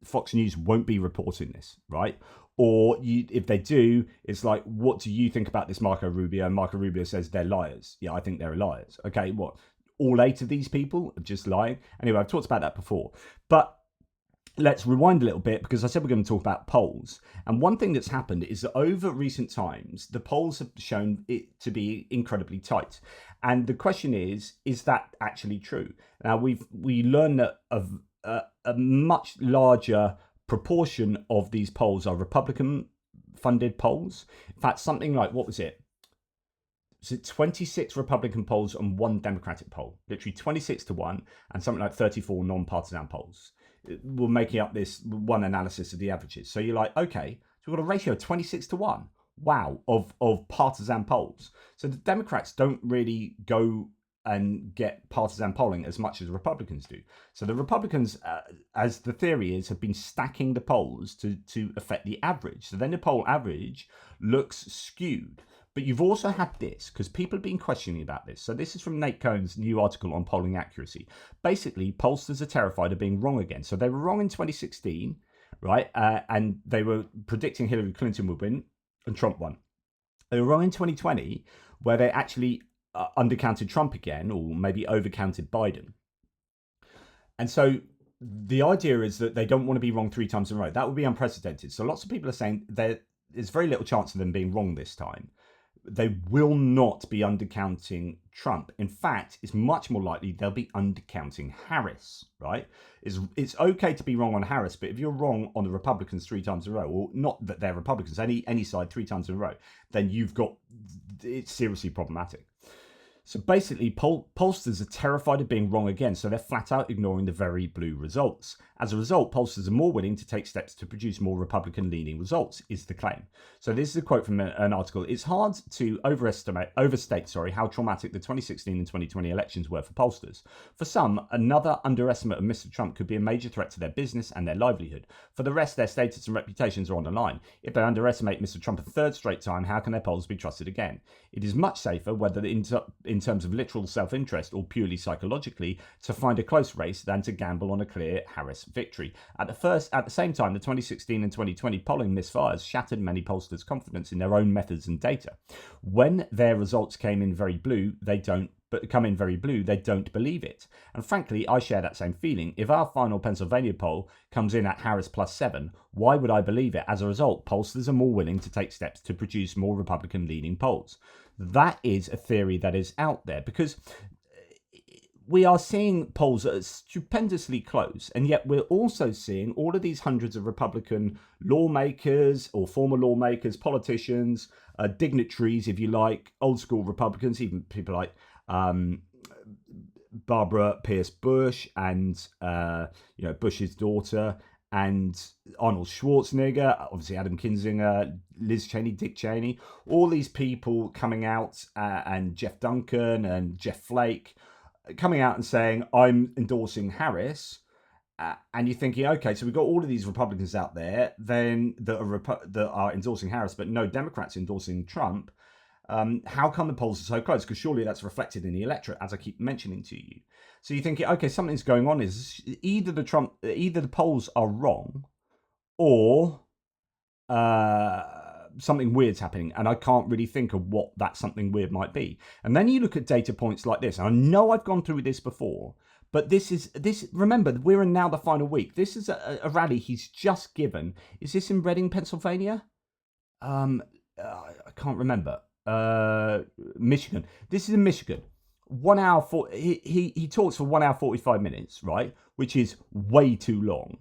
Fox News won't be reporting this, right? Or if they do, it's like, what do you think about this Marco Rubio? And Marco Rubio says they're liars. Yeah, I think they're liars. Okay, what? All 8 of these people are just lying. Anyway, I've talked about that before. But let's rewind a little bit, because I said we're going to talk about polls. And one thing that's happened is that over recent times, the polls have shown it to be incredibly tight. And the question is that actually true? Now, we learn that a much larger proportion of these polls are Republican-funded polls. In fact, something like, what was it? So 26 Republican polls and 1 Democratic poll, literally 26 to 1, and something like 34 non-partisan polls. We're making up this one analysis of the averages. So you're like, okay, so we've got a ratio of 26 to 1. Wow, of partisan polls. So the Democrats don't really go and get partisan polling as much as Republicans do. So the Republicans, as the theory is, have been stacking the polls to affect the average. So then the poll average looks skewed. But you've also had this, because people have been questioning about this. So this is from Nate Cohn's new article on polling accuracy. Basically, pollsters are terrified of being wrong again. So they were wrong in 2016, right? And they were predicting Hillary Clinton would win. and Trump won. They were wrong in 2020, where they actually undercounted Trump again, or maybe overcounted Biden. And so the idea is that they don't want to be wrong 3 times in a row. That would be unprecedented. So lots of people are saying there's very little chance of them being wrong this time. They will not be undercounting Trump. In fact, it's much more likely they'll be undercounting Harris, right? It's okay to be wrong on Harris, but if you're wrong on the Republicans 3 times in a row, or not that they're Republicans, any side 3 times in a row, then it's seriously problematic. So basically, pollsters are terrified of being wrong again, so they're flat out ignoring the very blue results. As a result, pollsters are more willing to take steps to produce more Republican-leaning results, is the claim. So this is a quote from an article. It's hard to overstate how traumatic the 2016 and 2020 elections were for pollsters. For some, another underestimate of Mr. Trump could be a major threat to their business and their livelihood. For the rest, their status and reputations are on the line. If they underestimate Mr. Trump a 3rd straight time, how can their polls be trusted again? It is much safer, whether in terms of literal self-interest or purely psychologically, to find a close race than to gamble on a clear Harris victory. At the same time, the 2016 and 2020 polling misfires shattered many pollsters' confidence in their own methods and data. When their results come in very blue, they don't believe it. And frankly, I share that same feeling. If our final Pennsylvania poll comes in at Harris +7, why would I believe it? As a result, pollsters are more willing to take steps to produce more Republican-leaning polls. That is a theory that is out there, because we are seeing polls that are stupendously close, and yet we're also seeing all of these hundreds of Republican lawmakers or former lawmakers, politicians, dignitaries, if you like, old school Republicans, even people like Barbara Pierce Bush and Bush's daughter, and Arnold Schwarzenegger, obviously Adam Kinzinger, Liz Cheney, Dick Cheney, all these people coming out, and Jeff Duncan and Jeff Flake coming out and saying, I'm endorsing Harris. And you're thinking, okay, so we've got all of these Republicans out there then that are endorsing Harris, but no Democrats endorsing Trump. How come the polls are so close? Because surely that's reflected in the electorate, as I keep mentioning to you. So you're thinking, okay, something's going on. Is either the polls are wrong, or something weird's happening, and I can't really think of what that something weird might be. And then you look at data points like this. And I know I've gone through this before, but remember, we're in now the final week. This is a rally he's just given. Is this in Reading, Pennsylvania? I can't remember. Michigan. This is in Michigan. 1 hour he talks for 1 hour 45 minutes, right? Which is way too long.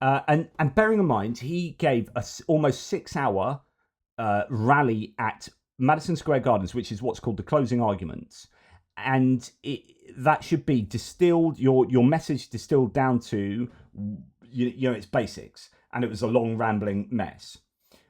And bearing in mind, he gave a almost 6 hour rally at Madison Square Gardens, which is what's called the closing arguments. And that should be distilled, your message distilled down to, its basics. And it was a long rambling mess.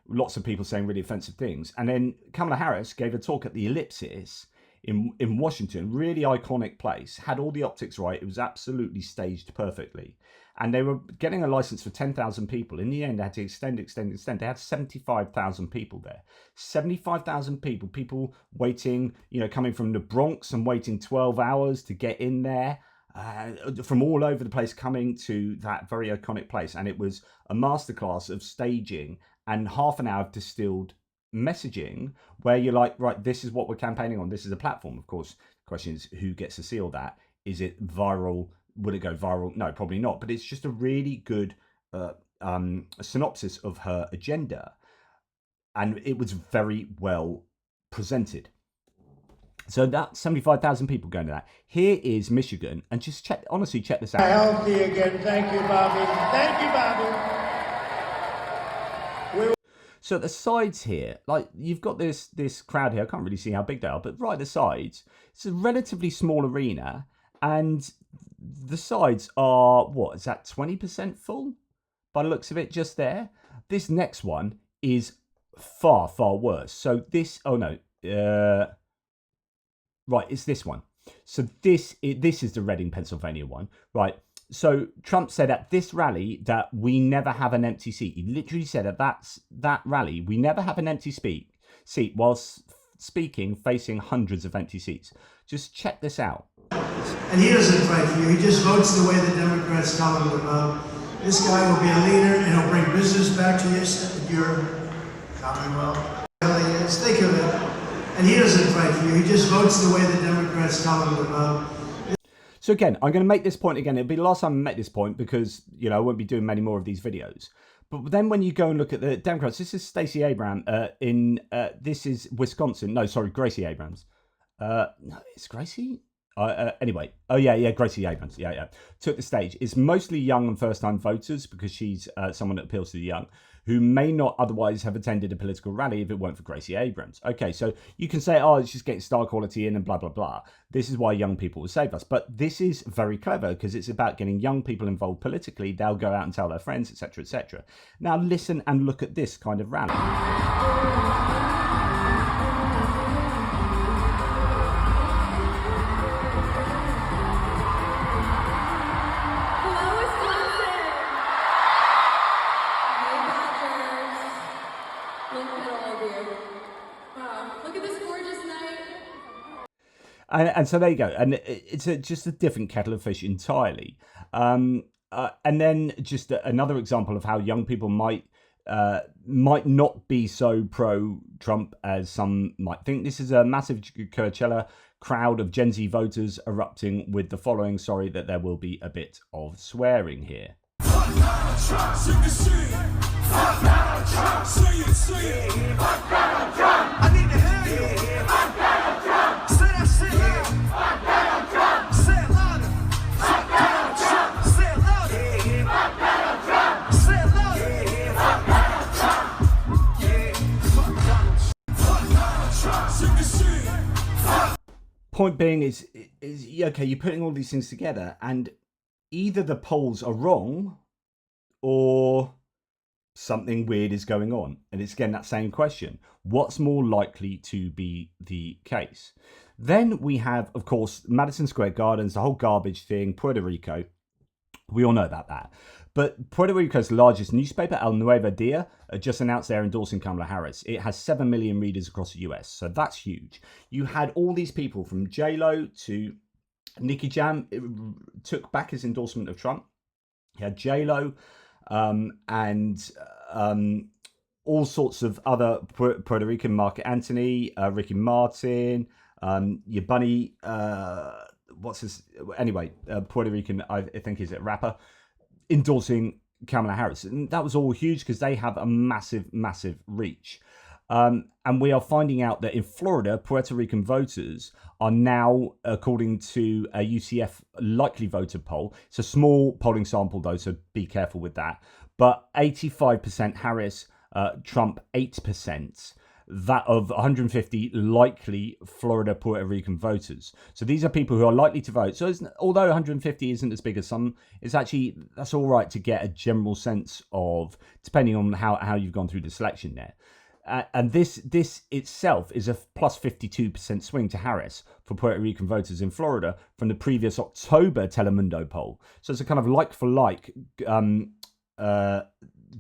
Lots of people saying really offensive things. And then Kamala Harris gave a talk at the Ellipsis in Washington, really iconic place, had all the optics right. It was absolutely staged perfectly. And they were getting a license for 10,000 people. In the end, they had to extend. They had 75,000 people there. 75,000 people waiting, coming from the Bronx and waiting 12 hours to get in there. From all over the place, coming to that very iconic place. And it was a masterclass of staging and half an hour of distilled messaging, where you're like, right, this is what we're campaigning on. This is a platform. Of course, the question is, who gets to see all that? Is it viral? Would it go viral? No, probably not. But it's just a really good synopsis of her agenda. And it was very well presented. So that's 75,000 people going to that. Here is Michigan. And just check this out. Healthy again. Thank you, Bobby. Thank you, Bobby. So at the sides here, like you've got this crowd here. I can't really see how big they are, but right at the sides, it's a relatively small arena, and the sides are, what is that, 20% full? By the looks of it, just there. This next one is far, far worse. So this, right, it's this one. So this is the Reading, Pennsylvania one, right? So Trump said at this rally that we never have an empty seat. He literally said at that rally, we never have an empty seat whilst speaking, facing hundreds of empty seats. Just check this out. And he doesn't fight for you. He just votes the way the Democrats tell him to vote. This guy will be a leader, and he'll bring business back to your Commonwealth. politics. Think of it. And he doesn't fight for you. He just votes the way the Democrats tell him to vote. So again, I'm going to make this point again. It'll be the last time I make this point because, you know, I won't be doing many more of these videos. But then when you go and look at the Democrats, this is Stacey Abrams this is Wisconsin. No, sorry, Gracie Abrams. No, it's Gracie? Anyway, Gracie Abrams. Yeah. Took the stage. It's mostly young and first-time voters because she's someone that appeals to the young, who may not otherwise have attended a political rally if it weren't for Gracie Abrams. Okay, so you can say, oh, it's just getting star quality in and blah, blah, blah. This is why young people will save us. But this is very clever because it's about getting young people involved politically. They'll go out and tell their friends, etc., etc. Now listen and look at this kind of rally. And so there you go. And it's just a different kettle of fish entirely. And then just another example of how young people might not be so pro-Trump as some might think. This is a massive Coachella crowd of Gen Z voters erupting with the following. Sorry that there will be a bit of swearing here. Fuck Donald Trump, sing the shit. Fuck Donald Trump, say it, say it. Fuck Donald Trump, I need to hear you. Fuck Donald Trump, say that shit loud. Fuck Donald Trump, say it louder. Fuck Donald Trump, say it louder. Fuck Donald Trump, say it louder. Fuck Donald Trump, yeah. Fuck Donald Trump, fuck Donald Trump, sing the shit. Point being is okay, you're putting all these things together and either the polls are wrong or something weird is going on. And it's again that same question. What's more likely to be the case? Then we have, of course, Madison Square Gardens, the whole garbage thing, Puerto Rico. We all know about that. But Puerto Rico's largest newspaper, El Nuevo Dia, just announced they're endorsing Kamala Harris. It has 7 million readers across the US. So that's huge. You had all these people from J-Lo to Nicky Jam took back his endorsement of Trump. He had J-Lo and all sorts of other Puerto Rican, Mark Anthony, Ricky Martin, your bunny, Puerto Rican, I think he's a rapper, endorsing Kamala Harris. And that was all huge because they have a massive, massive reach. And we are finding out that in Florida, Puerto Rican voters are now, according to a UCF likely voter poll, it's a small polling sample though, so be careful with that, but 85% Harris, Trump 8%, that of 150 likely Florida Puerto Rican voters. So these are people who are likely to vote. So although 150 isn't as big as some, it's actually, that's all right to get a general sense of, depending on how you've gone through the selection there. And this itself is a plus 52% swing to Harris for Puerto Rican voters in Florida from the previous October Telemundo poll. So it's a kind of like-for-like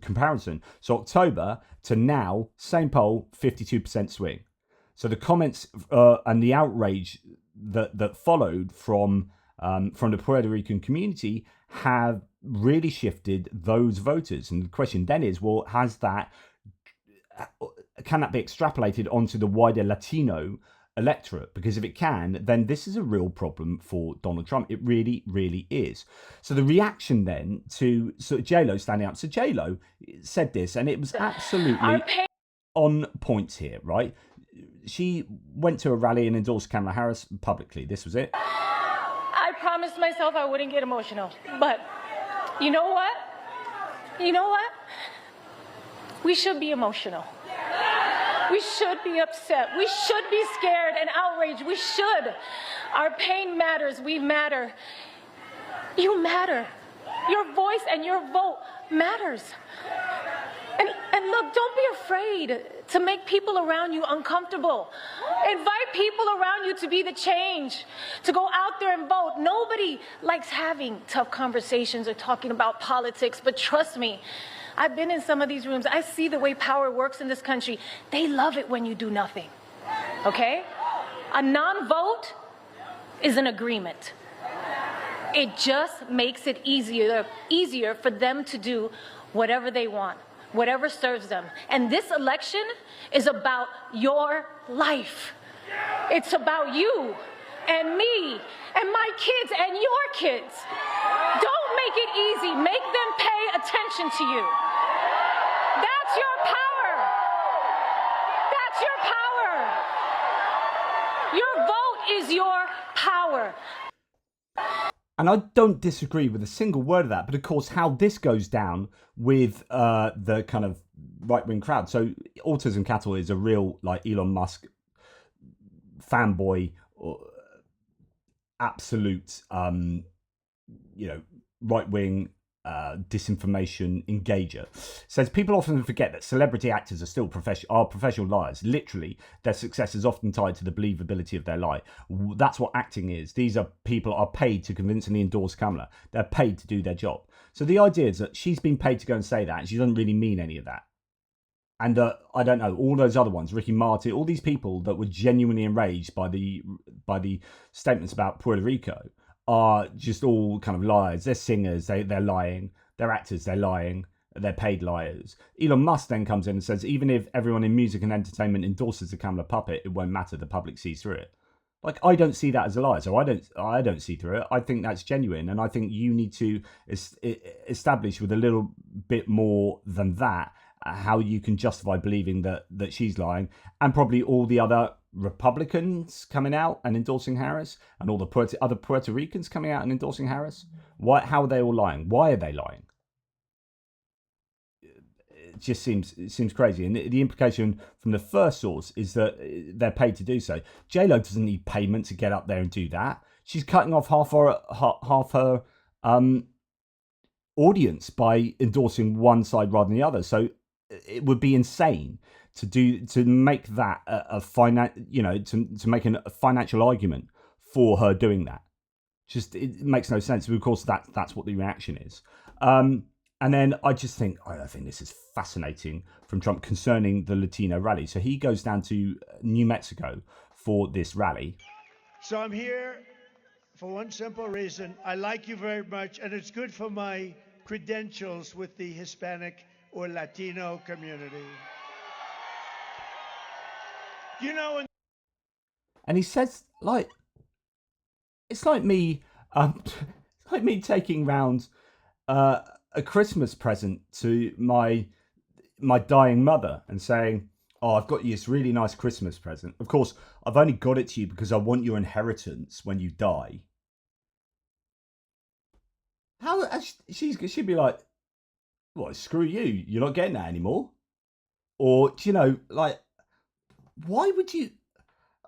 comparison. So October to now, same poll, 52% swing. So the comments and the outrage that followed from the Puerto Rican community have really shifted those voters. And the question then is, well, can that be extrapolated onto the wider Latino electorate? Because if it can, then this is a real problem for Donald Trump. It really, really is. So the reaction then to sort of J-Lo standing up. So J-Lo said this, and it was absolutely on point here, right? She went to a rally and endorsed Kamala Harris publicly. This was it. I promised myself I wouldn't get emotional, but you know what? You know what? We should be emotional. We should be upset. We should be scared and outraged. We should. Our pain matters. We matter. You matter. Your voice and your vote matters. And look, don't be afraid to make people around you uncomfortable. Invite people around you to be the change, to go out there and vote. Nobody likes having tough conversations or talking about politics, but trust me, I've been in some of these rooms. I see the way power works in this country. They love it when you do nothing, okay? A non-vote is an agreement. It just makes it easier for them to do whatever they want. whatever serves them. And this election is about your life. It's about you and me and my kids and your kids. Don't make it easy. Make them pay attention to you. That's your power. That's your power. Your vote is your power. And I don't disagree with a single word of that. But of course, how this goes down with the kind of right-wing crowd. So Autism Cattle is a real, like, Elon Musk fanboy, absolute, right-wing disinformation engager. Says people often forget that celebrity actors are still professional liars. Literally, their success is often tied to the believability of their lie. That's what acting is. These are people are paid to convincingly endorse Kamala. They're paid to do their job. So the idea is that she's been paid to go and say that, and she doesn't really mean any of that. And I don't know, all those other ones, Ricky Martin, all these people that were genuinely enraged by the statements about Puerto Rico are just all kind of liars. They're singers, they're lying. They're actors, they're lying. They're paid liars. Elon Musk then comes in and says, even if everyone in music and entertainment endorses the Kamala puppet, it won't matter. The public sees through it. Like, I don't see that as a lie, so I don't see through it. I think that's genuine, and I think you need to establish with a little bit more than that how you can justify believing that she's lying, and probably all the other Republicans coming out and endorsing Harris, and all the other Puerto Ricans coming out and endorsing Harris. How are they all lying? Why are they lying? It just seems crazy. And the implication from the first source is that they're paid to do so. J-Lo doesn't need payment to get up there and do that. She's cutting off half her audience by endorsing one side rather than the other. So it would be insane to make that to make a financial argument for her doing that. Just, it makes no sense. But of course, that's what the reaction is. And then I think this is fascinating from Trump concerning the Latino rally. So he goes down to New Mexico for this rally. So I'm here for one simple reason. I like you very much, and it's good for my credentials with the Hispanic or Latino community. And he says, like, it's like me, taking round a Christmas present to my dying mother and saying, "Oh, I've got you this really nice Christmas present. Of course, I've only got it to you because I want your inheritance when you die." How she'd be like, "What? Screw you! You're not getting that anymore." Or, like, why would you?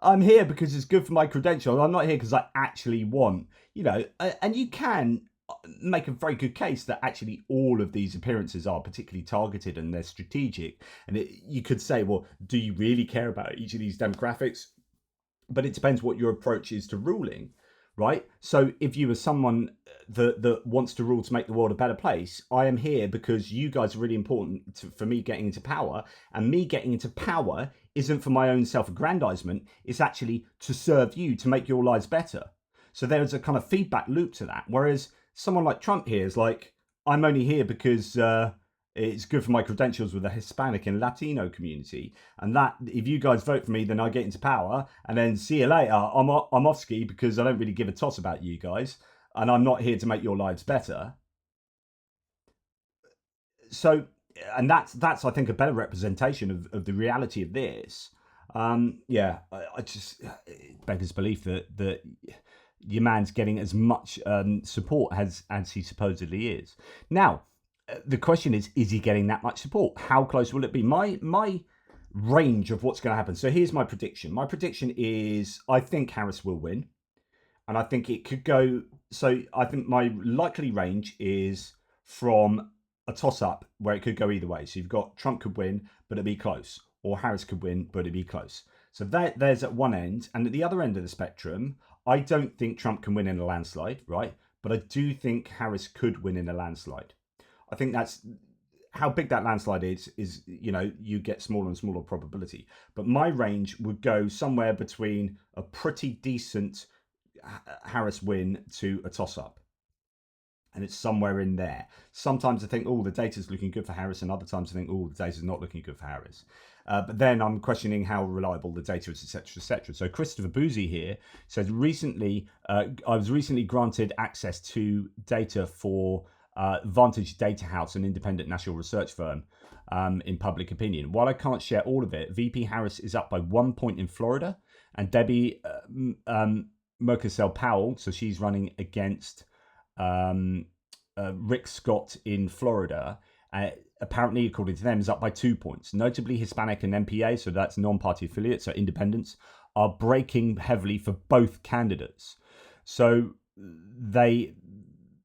I'm here because it's good for my credentials. I'm not here because I actually want, and you can make a very good case that actually all of these appearances are particularly targeted and they're strategic. And you could say, well, do you really care about each of these demographics? But it depends what your approach is to ruling, right? So if you are someone that wants to rule to make the world a better place, I am here because you guys are really important for me getting into power. And me getting into power isn't for my own self-aggrandizement. It's actually to serve you, to make your lives better. So there's a kind of feedback loop to that. Whereas someone like Trump here is like, I'm only here because it's good for my credentials with the Hispanic and Latino community. And that, if you guys vote for me, then I get into power. And then see you later. I'm off ski because I don't really give a toss about you guys. And I'm not here to make your lives better. So, and that's I think, a better representation of the reality of this. I just, it beggars belief that your man's getting as much support as he supposedly is. Now, the question is he getting that much support? How close will it be? My range of what's going to happen. So here's my prediction. My prediction is I think Harris will win. And I think it could go... So I think my likely range is from a toss-up where it could go either way. So you've got Trump could win, but it'd be close. Or Harris could win, but it'd be close. So there's at one end. And at the other end of the spectrum, I don't think Trump can win in a landslide, right? But I do think Harris could win in a landslide. I think that's how big that landslide is, you get smaller and smaller probability. But my range would go somewhere between a pretty decent Harris win to a toss-up. And it's somewhere in there. Sometimes I think, oh, the data's looking good for Harris, and other times I think, oh, the data's not looking good for Harris. But then I'm questioning how reliable the data is, etc., etc. So Christopher Boozy here says, recently, I was recently granted access to data for Vantage Data House, an independent national research firm, in public opinion. While I can't share all of it, VP Harris is up by 1 point in Florida, and Debbie Merkersell Powell, so she's running against Rick Scott in Florida, apparently, according to them, is up by 2 points. Notably, Hispanic and NPA, so that's non-party affiliates, so independents, are breaking heavily for both candidates. So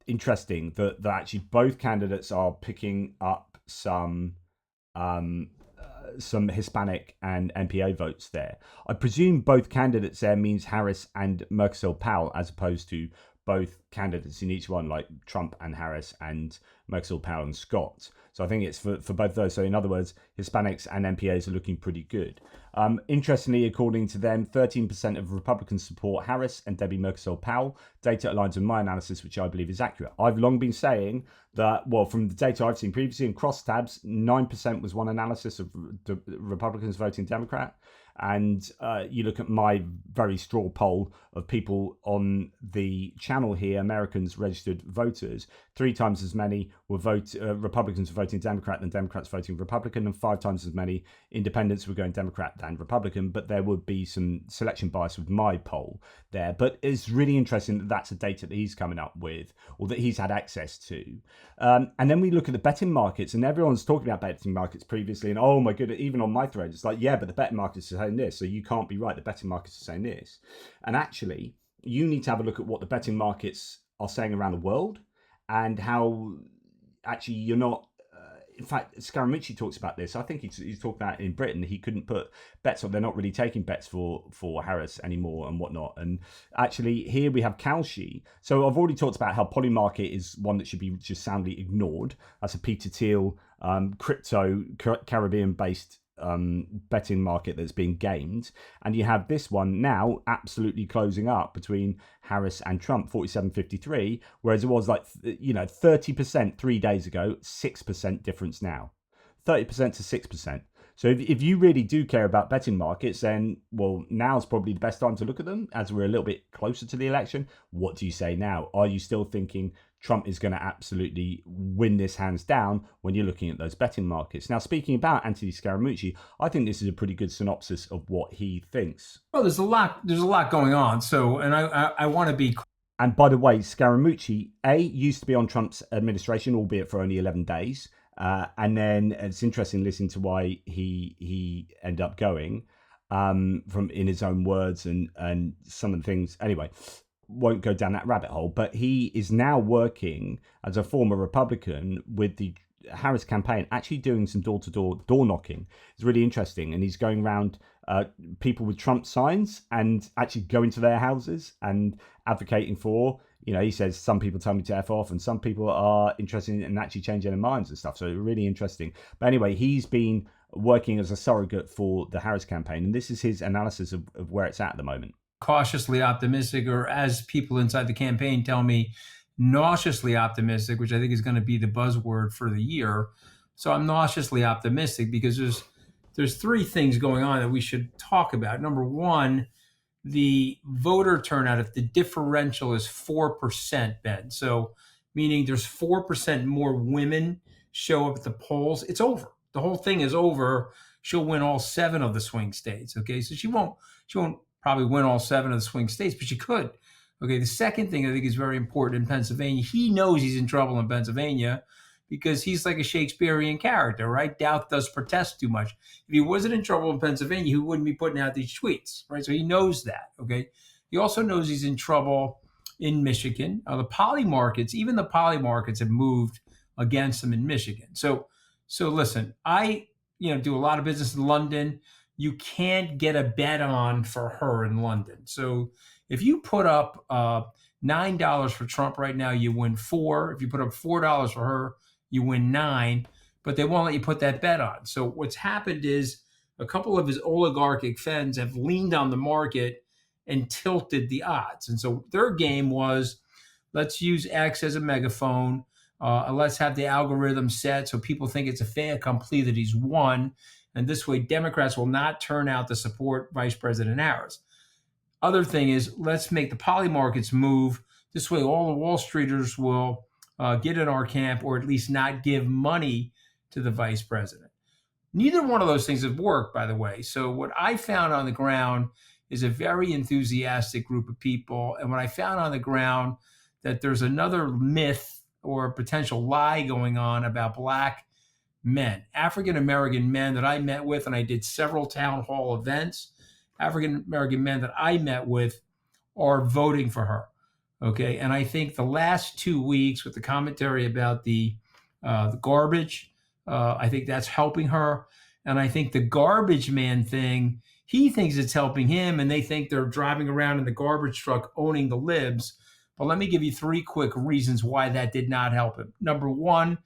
interesting that actually both candidates are picking up some Hispanic and NPA votes there. I presume both candidates there means Harris and Merkersell Powell, as opposed to both candidates in each one, like Trump and Harris and Merkersell Powell and Scott. So I think it's for both those. So in other words, Hispanics and NPAs are looking pretty good. Interestingly, according to them, 13% of Republicans support Harris and Debbie Merkersell Powell. Data aligns with my analysis, which I believe is accurate. I've long been saying that, well, from the data I've seen previously in crosstabs, 9% was one analysis of the Republicans voting Democrat. And you look at my very straw poll of people on the channel here, Americans registered voters, 3 times as many were Republicans were voting Democrat than Democrats voting Republican, and 5 times as many independents were going Democrat than Republican. But there would be some selection bias with my poll there. But it's really interesting that that's the data that he's coming up with, or that he's had access to. And then we look at the betting markets, and everyone's talking about betting markets previously, and oh my goodness, even on my thread, it's like, yeah, but the betting markets are saying this, so you can't be right. The betting markets are saying this. And actually, you need to have a look at what the betting markets are saying around the world, and how actually you're not. In fact, Scaramucci talks about this. I think he's talked about in Britain. He couldn't put bets on. They're not really taking bets for Harris anymore and whatnot. And actually, here we have Kalshi. So I've already talked about how Polymarket is one that should be just soundly ignored. That's a Peter Thiel crypto Caribbean-based betting market that's being gamed. And you have this one now absolutely closing up between Harris and Trump, 47-53, whereas it was like 30% 3 days ago, 6% difference now, 30% to 6%. So if you really do care about betting markets, then, well, now's probably the best time to look at them as we're a little bit closer to the election. What do you say now? Are you still thinking Trump is going to absolutely win this hands down when you're looking at those betting markets? Now, speaking about Anthony Scaramucci, I think this is a pretty good synopsis of what he thinks. Well, there's a lot going on. So, and I want to be. And by the way, Scaramucci, used to be on Trump's administration, albeit for only 11 days. And then it's interesting listening to why he ended up going, from in his own words and some of the things. Anyway, won't go down that rabbit hole. But he is now working as a former Republican with the Harris campaign, actually doing some door-to-door door knocking. It's really interesting, and he's going around people with Trump signs and actually going to their houses and advocating for. He says some people tell me to F off, and some people are interested in actually changing their minds and stuff. So really interesting. But anyway, he's been working as a surrogate for the Harris campaign, and this is his analysis of where it's at the moment. Cautiously optimistic, or as people inside the campaign tell me, nauseously optimistic, which I think is going to be the buzzword for the year. So I'm nauseously optimistic because there's 3 things going on that we should talk about. Number one, the voter turnout, if the differential is 4%, Ben, so meaning there's 4% more women show up at the polls, it's over. The whole thing is over. She'll win all 7 of the swing states. Okay, so she won't probably win all 7 of the swing states, but she could. Okay, the second thing I think is very important in Pennsylvania, he knows he's in trouble in Pennsylvania because he's like a Shakespearean character, right? Doubt does protest too much. If he wasn't in trouble in Pennsylvania, he wouldn't be putting out these tweets, right? So he knows that, okay? He also knows he's in trouble in Michigan. The poly markets, even the poly markets have moved against him in Michigan. So listen, I do a lot of business in London. You can't get a bet on for her in London. So if you put up $9 for Trump right now, you win 4. If you put up $4 for her, you win 9. But they won't let you put that bet on. So what's happened is a couple of his oligarchic friends have leaned on the market and tilted the odds. And so their game was, Let's use X as a megaphone. Let's have the algorithm set so people think it's a fait accompli that he's won. And this way, Democrats will not turn out to support Vice President Harris. Other thing is, let's make the poly markets move. This way, all the Wall Streeters will get in our camp, or at least not give money to the vice president. Neither one of those things have worked, by the way. So what I found on the ground is a very enthusiastic group of people. And what I found on the ground, that there's another myth or potential lie going on about black men, African-American men that I met with, and I did several town hall events. African-American men that I met with are voting for her. Okay. And I think the last 2 weeks with the commentary about the garbage, I think that's helping her. And I think the garbage man thing, he thinks it's helping him, and they think they're driving around in the garbage truck owning the libs. But let me give you 3 quick reasons why that did not help him. Number one,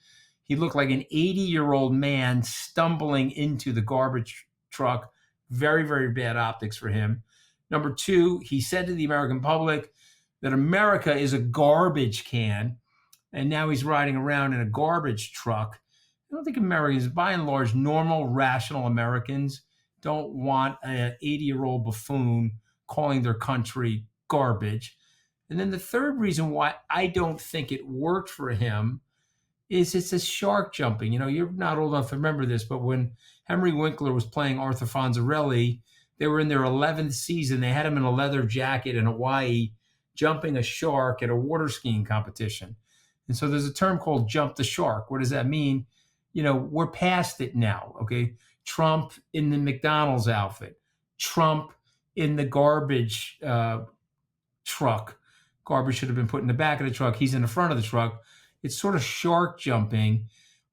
he looked like an 80-year-old man stumbling into the garbage truck. Very, very bad optics for him. Number two, he said to the American public that America is a garbage can, and now he's riding around in a garbage truck. I don't think Americans, by and large, normal, rational Americans, don't want an 80-year-old buffoon calling their country garbage. And then the third reason why I don't think it worked for him is it's a shark jumping. You know, you're not old enough to remember this, but when Henry Winkler was playing Arthur Fonzarelli, they were in their 11th season. They had him in a leather jacket in Hawaii, jumping a shark at a water skiing competition. And so there's a term called jump the shark. What does that mean? You know, we're past it now, okay? Trump in the McDonald's outfit, Trump in the garbage truck. Garbage should have been put in the back of the truck. He's in the front of the truck. It's sort of shark jumping.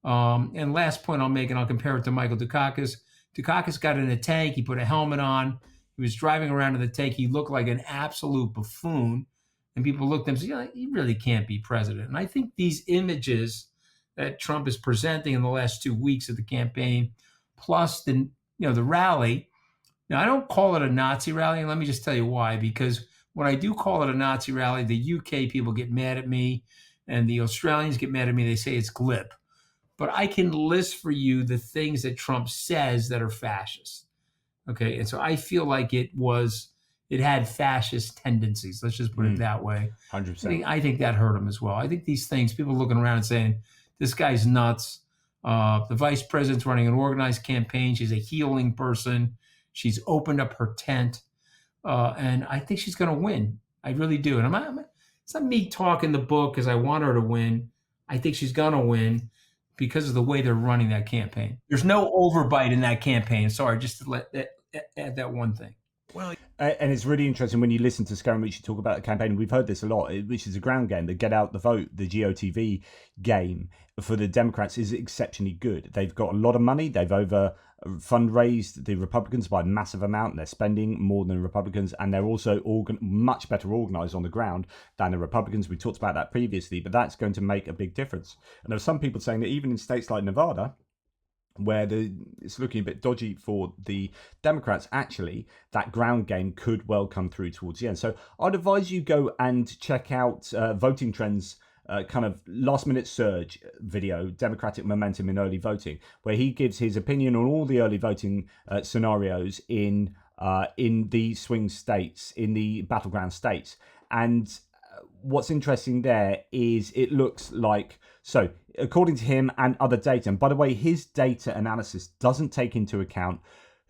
And last point I'll make, and I'll compare it to Michael Dukakis. Dukakis got in a tank. He put a helmet on. He was driving around in the tank. He looked like an absolute buffoon. And people looked at him and said, yeah, he really can't be president. And I think these images that Trump is presenting in the last 2 weeks of the campaign, plus the rally. Now, I don't call it a Nazi rally, and let me just tell you why. Because when I do call it a Nazi rally, the UK people get mad at me, and the Australians get mad at me. They say it's glib. But I can list for you the things that Trump says that are fascist. Okay, and so I feel like it had fascist tendencies. Let's just put it that way. 100%. I think that hurt him as well. I think these things, people looking around and saying, this guy's nuts. The vice president's running an organized campaign. She's a healing person. She's opened up her tent. And I think she's going to win. I really do. And it's not me talking the book because I want her to win. I think she's going to win because of the way they're running that campaign. There's no overbite in that campaign. Sorry, just to add that one thing. Well, and it's really interesting when you listen to Scaramucci talk about the campaign. We've heard this a lot, which is a ground game. The get out the vote, the GOTV game for the Democrats is exceptionally good. They've got a lot of money. They've over fundraised the Republicans by a massive amount. They're spending more than the Republicans, and they're also much better organized on the ground than the Republicans. We talked about that previously, but that's going to make a big difference. And there are some people saying that even in states like Nevada, where it's looking a bit dodgy for the Democrats, actually, that ground game could well come through towards the end. So I'd advise you go and check out Voting Trends, kind of last-minute surge video, Democratic Momentum in Early Voting, where he gives his opinion on all the early voting scenarios in the swing states, in the battleground states. And what's interesting there is it looks like, so according to him and other data, and by the way, his data analysis doesn't take into account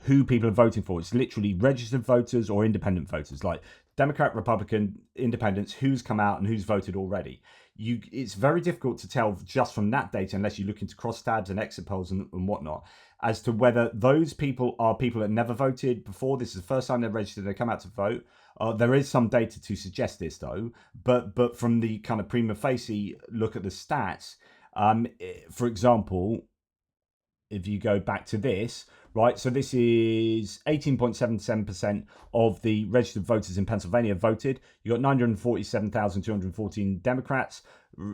who people are voting for. It's literally registered voters or independent voters, like Democrat, Republican, independents, who's come out and who's voted already. It's very difficult to tell just from that data, unless you look into crosstabs and exit polls and whatnot, as to whether those people are people that never voted before. This is the first time they're registered, they come out to vote. There is some data to suggest this, though, but from the kind of prima facie look at the stats, for example, if you go back to this, right? So this is 18.77% of the registered voters in Pennsylvania voted. You got 947,214 Democrats,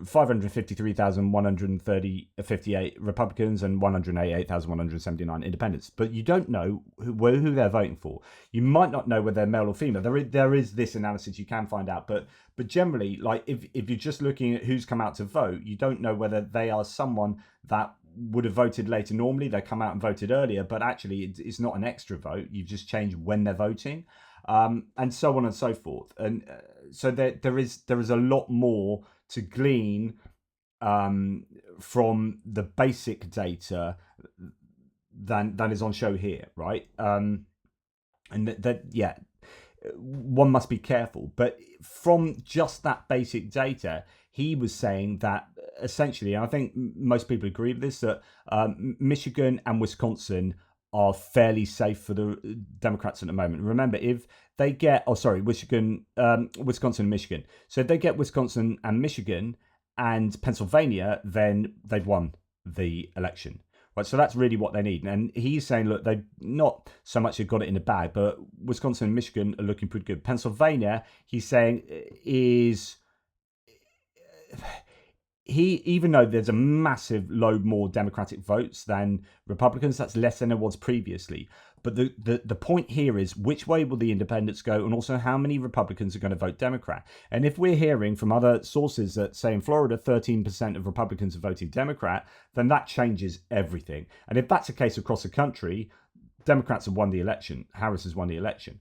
553,158 Republicans, and 188,179 independents. But you don't know who they're voting for. You might not know whether they're male or female. There is this analysis you can find out, but generally, like if you're just looking at who's come out to vote, you don't know whether they are someone that would have voted later. Normally they come out and voted earlier, but actually it's not an extra vote. You've just changed when they're voting, and so on and so forth. And so there is a lot more to glean from the basic data than is on show here, right? And that one must be careful. But from just that basic data, he was saying that essentially, and I think most people agree with this, that Michigan and Wisconsin are fairly safe for the Democrats at the moment. Remember, if they get, Wisconsin and Michigan. So if they get Wisconsin and Michigan and Pennsylvania, then they've won the election. Right, so that's really what they need. And he's saying, look, they've not so much have got it in the bag, but Wisconsin and Michigan are looking pretty good. Pennsylvania, he's saying, is even though there's a massive load more Democratic votes than Republicans, that's less than it was previously. But the point here is, which way will the independents go, and also how many Republicans are going to vote Democrat? And if we're hearing from other sources that say in Florida 13% of Republicans are voting Democrat, then that changes everything. And if that's the case across the country, Democrats have won the election. Harris has won the election.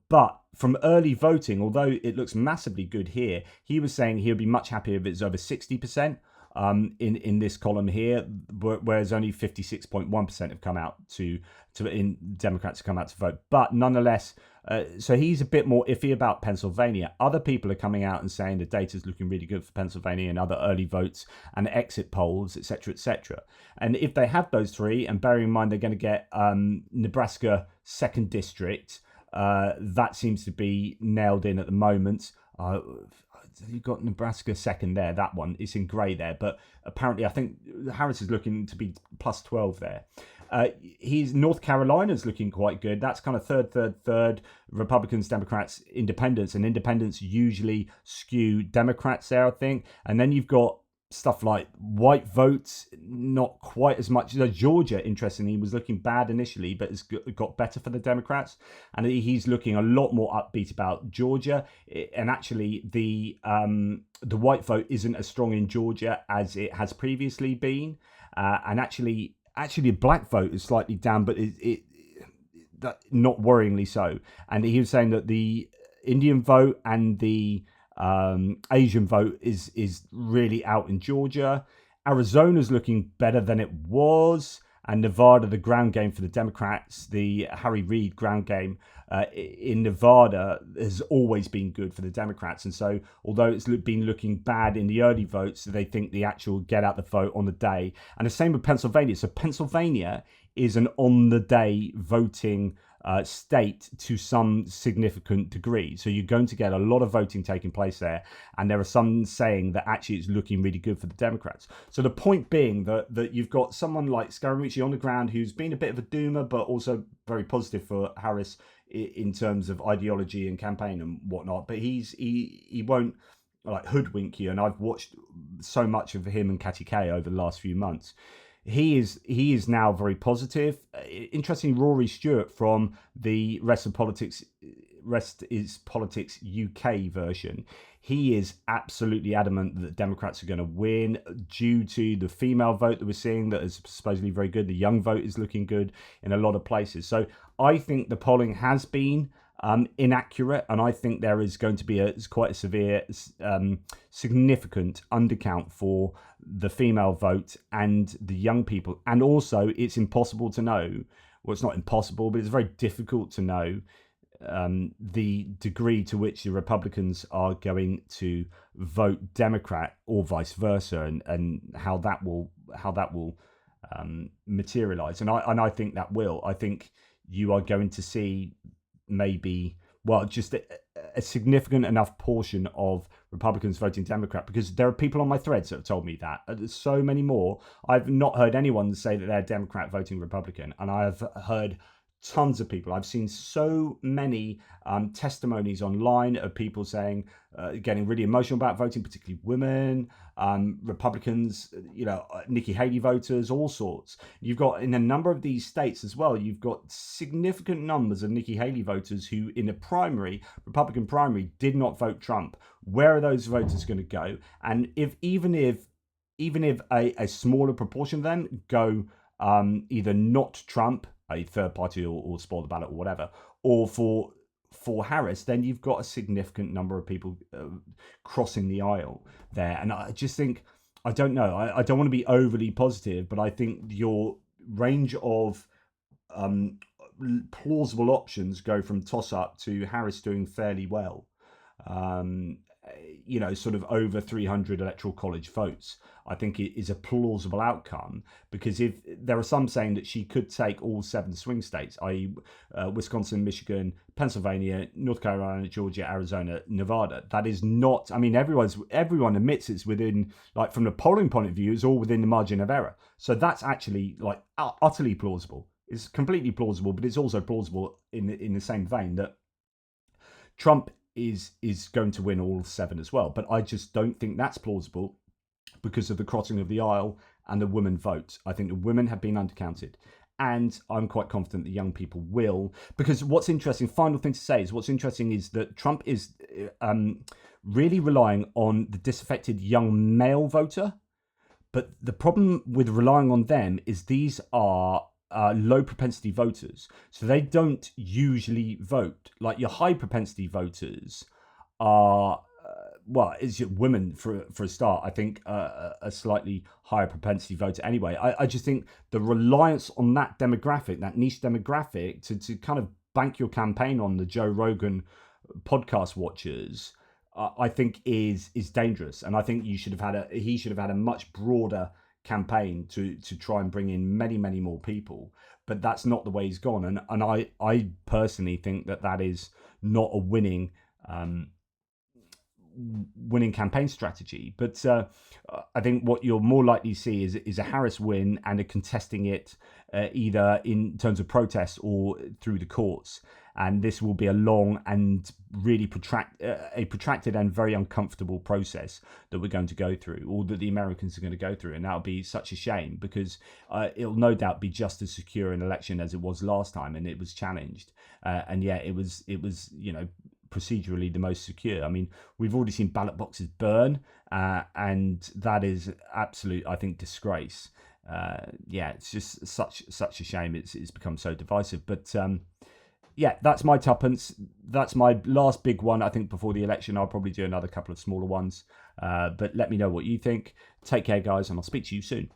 But from early voting, although it looks massively good here, he was saying he would be much happier if it's over 60%. In this column here, whereas only 56.1% have come out Democrats have come out to vote. But nonetheless, so he's a bit more iffy about Pennsylvania. Other people are coming out and saying the data is looking really good for Pennsylvania and other early votes and exit polls, etc., etc. And if they have those three, and bearing in mind they're going to get Nebraska 2nd District, that seems to be nailed in at the moment. You've got Nebraska 2nd there, that one. It's in grey there, but apparently I think Harris is looking to be plus 12 there. North Carolina's looking quite good. That's kind of third. Republicans, Democrats, Independents, and Independents usually skew Democrats there, I think. And then you've got stuff like white votes, not quite as much. Georgia, interestingly, was looking bad initially, but has got better for the Democrats, and he's looking a lot more upbeat about Georgia. And actually, the white vote isn't as strong in Georgia as it has previously been, and actually, the black vote is slightly down, but not worryingly so. And he was saying that the Indian vote and the Asian vote is really out in Georgia. Arizona's looking better than it was, and Nevada, the ground game for the Democrats, the Harry Reid ground game in Nevada has always been good for the Democrats. And so although it's been looking bad in the early votes, they think the actual get out the vote on the day. And the same with Pennsylvania. So Pennsylvania is an on the day voting state to some significant degree. So you're going to get a lot of voting taking place there. And there are some saying that actually it's looking really good for the Democrats. So the point being that you've got someone like Scaramucci on the ground who's been a bit of a doomer, but also very positive for Harris in terms of ideology and campaign and whatnot. But he won't like hoodwink you. And I've watched so much of him and Katty Kay over the last few months. He is now very positive. Interesting, Rory Stewart from the Rest is Politics UK version. He is absolutely adamant that Democrats are going to win due to the female vote that we're seeing that is supposedly very good. The young vote is looking good in a lot of places. So I think the polling has been inaccurate, and I think there is going to be quite a severe, significant undercount for the female vote and the young people. And also, it's impossible to know. Well, it's not impossible, but it's very difficult to know the degree to which the Republicans are going to vote Democrat or vice versa, and how that will materialize. And I think that will. I think you are going to see maybe, well, just a significant enough portion of Republicans voting Democrat, because there are people on my threads that have told me that. There's so many more. I've not heard anyone say that they're Democrat voting Republican, and I have heard tons of people. I've seen so many testimonies online of people saying, getting really emotional about voting, particularly women, Republicans, Nikki Haley voters, all sorts. You've got, in a number of these states as well, you've got significant numbers of Nikki Haley voters who, in a primary, Republican primary, did not vote Trump. Where are those voters going to go? And even if a smaller proportion of them go either not Trump, a third party, or spoil the ballot or whatever, or for Harris, then you've got a significant number of people crossing the aisle there. And I just think, I don't know, I don't want to be overly positive, but I think your range of plausible options go from toss-up to Harris doing fairly well. Sort of over 300 electoral college votes, I think it is a plausible outcome, because if there are some saying that she could take all 7 swing states, i.e. Wisconsin, Michigan, Pennsylvania, North Carolina, Georgia, Arizona, Nevada. That is not, I mean, everyone admits it's within, like, from the polling point of view, it's all within the margin of error. So that's actually, like, utterly plausible. It's completely plausible, but it's also plausible in the same vein that Trump is going to win all 7 as well. But I just don't think that's plausible because of the crossing of the aisle and the women vote. I think the women have been undercounted. And I'm quite confident that young people will. Because what's interesting, final thing to say is, what's interesting is that Trump is really relying on the disaffected young male voter. But the problem with relying on them is these are low propensity voters, so they don't usually vote. Like, your high propensity voters are is your women for a start. I think a slightly higher propensity voter anyway. I just think the reliance on that demographic, that niche demographic, to kind of bank your campaign on the Joe Rogan podcast watchers, I think is dangerous. And I think he should have had a much broader campaign to try and bring in many more people, but that's not the way he's gone, and I personally think that is not a winning campaign strategy. But I think what you're more likely to see is a Harris win and a contesting it either in terms of protests or through the courts. And this will be a long and really protracted and very uncomfortable process that we're going to go through, or that the Americans are going to go through. And that'll be such a shame, because it'll no doubt be just as secure an election as it was last time, and it was challenged. And yeah, it was procedurally the most secure. I mean, we've already seen ballot boxes burn, and that is absolute, I think, disgrace. It's just such a shame. It's become so divisive. But yeah, that's my tuppence. That's my last big one. I think before the election, I'll probably do another couple of smaller ones. But let me know what you think. Take care, guys, and I'll speak to you soon.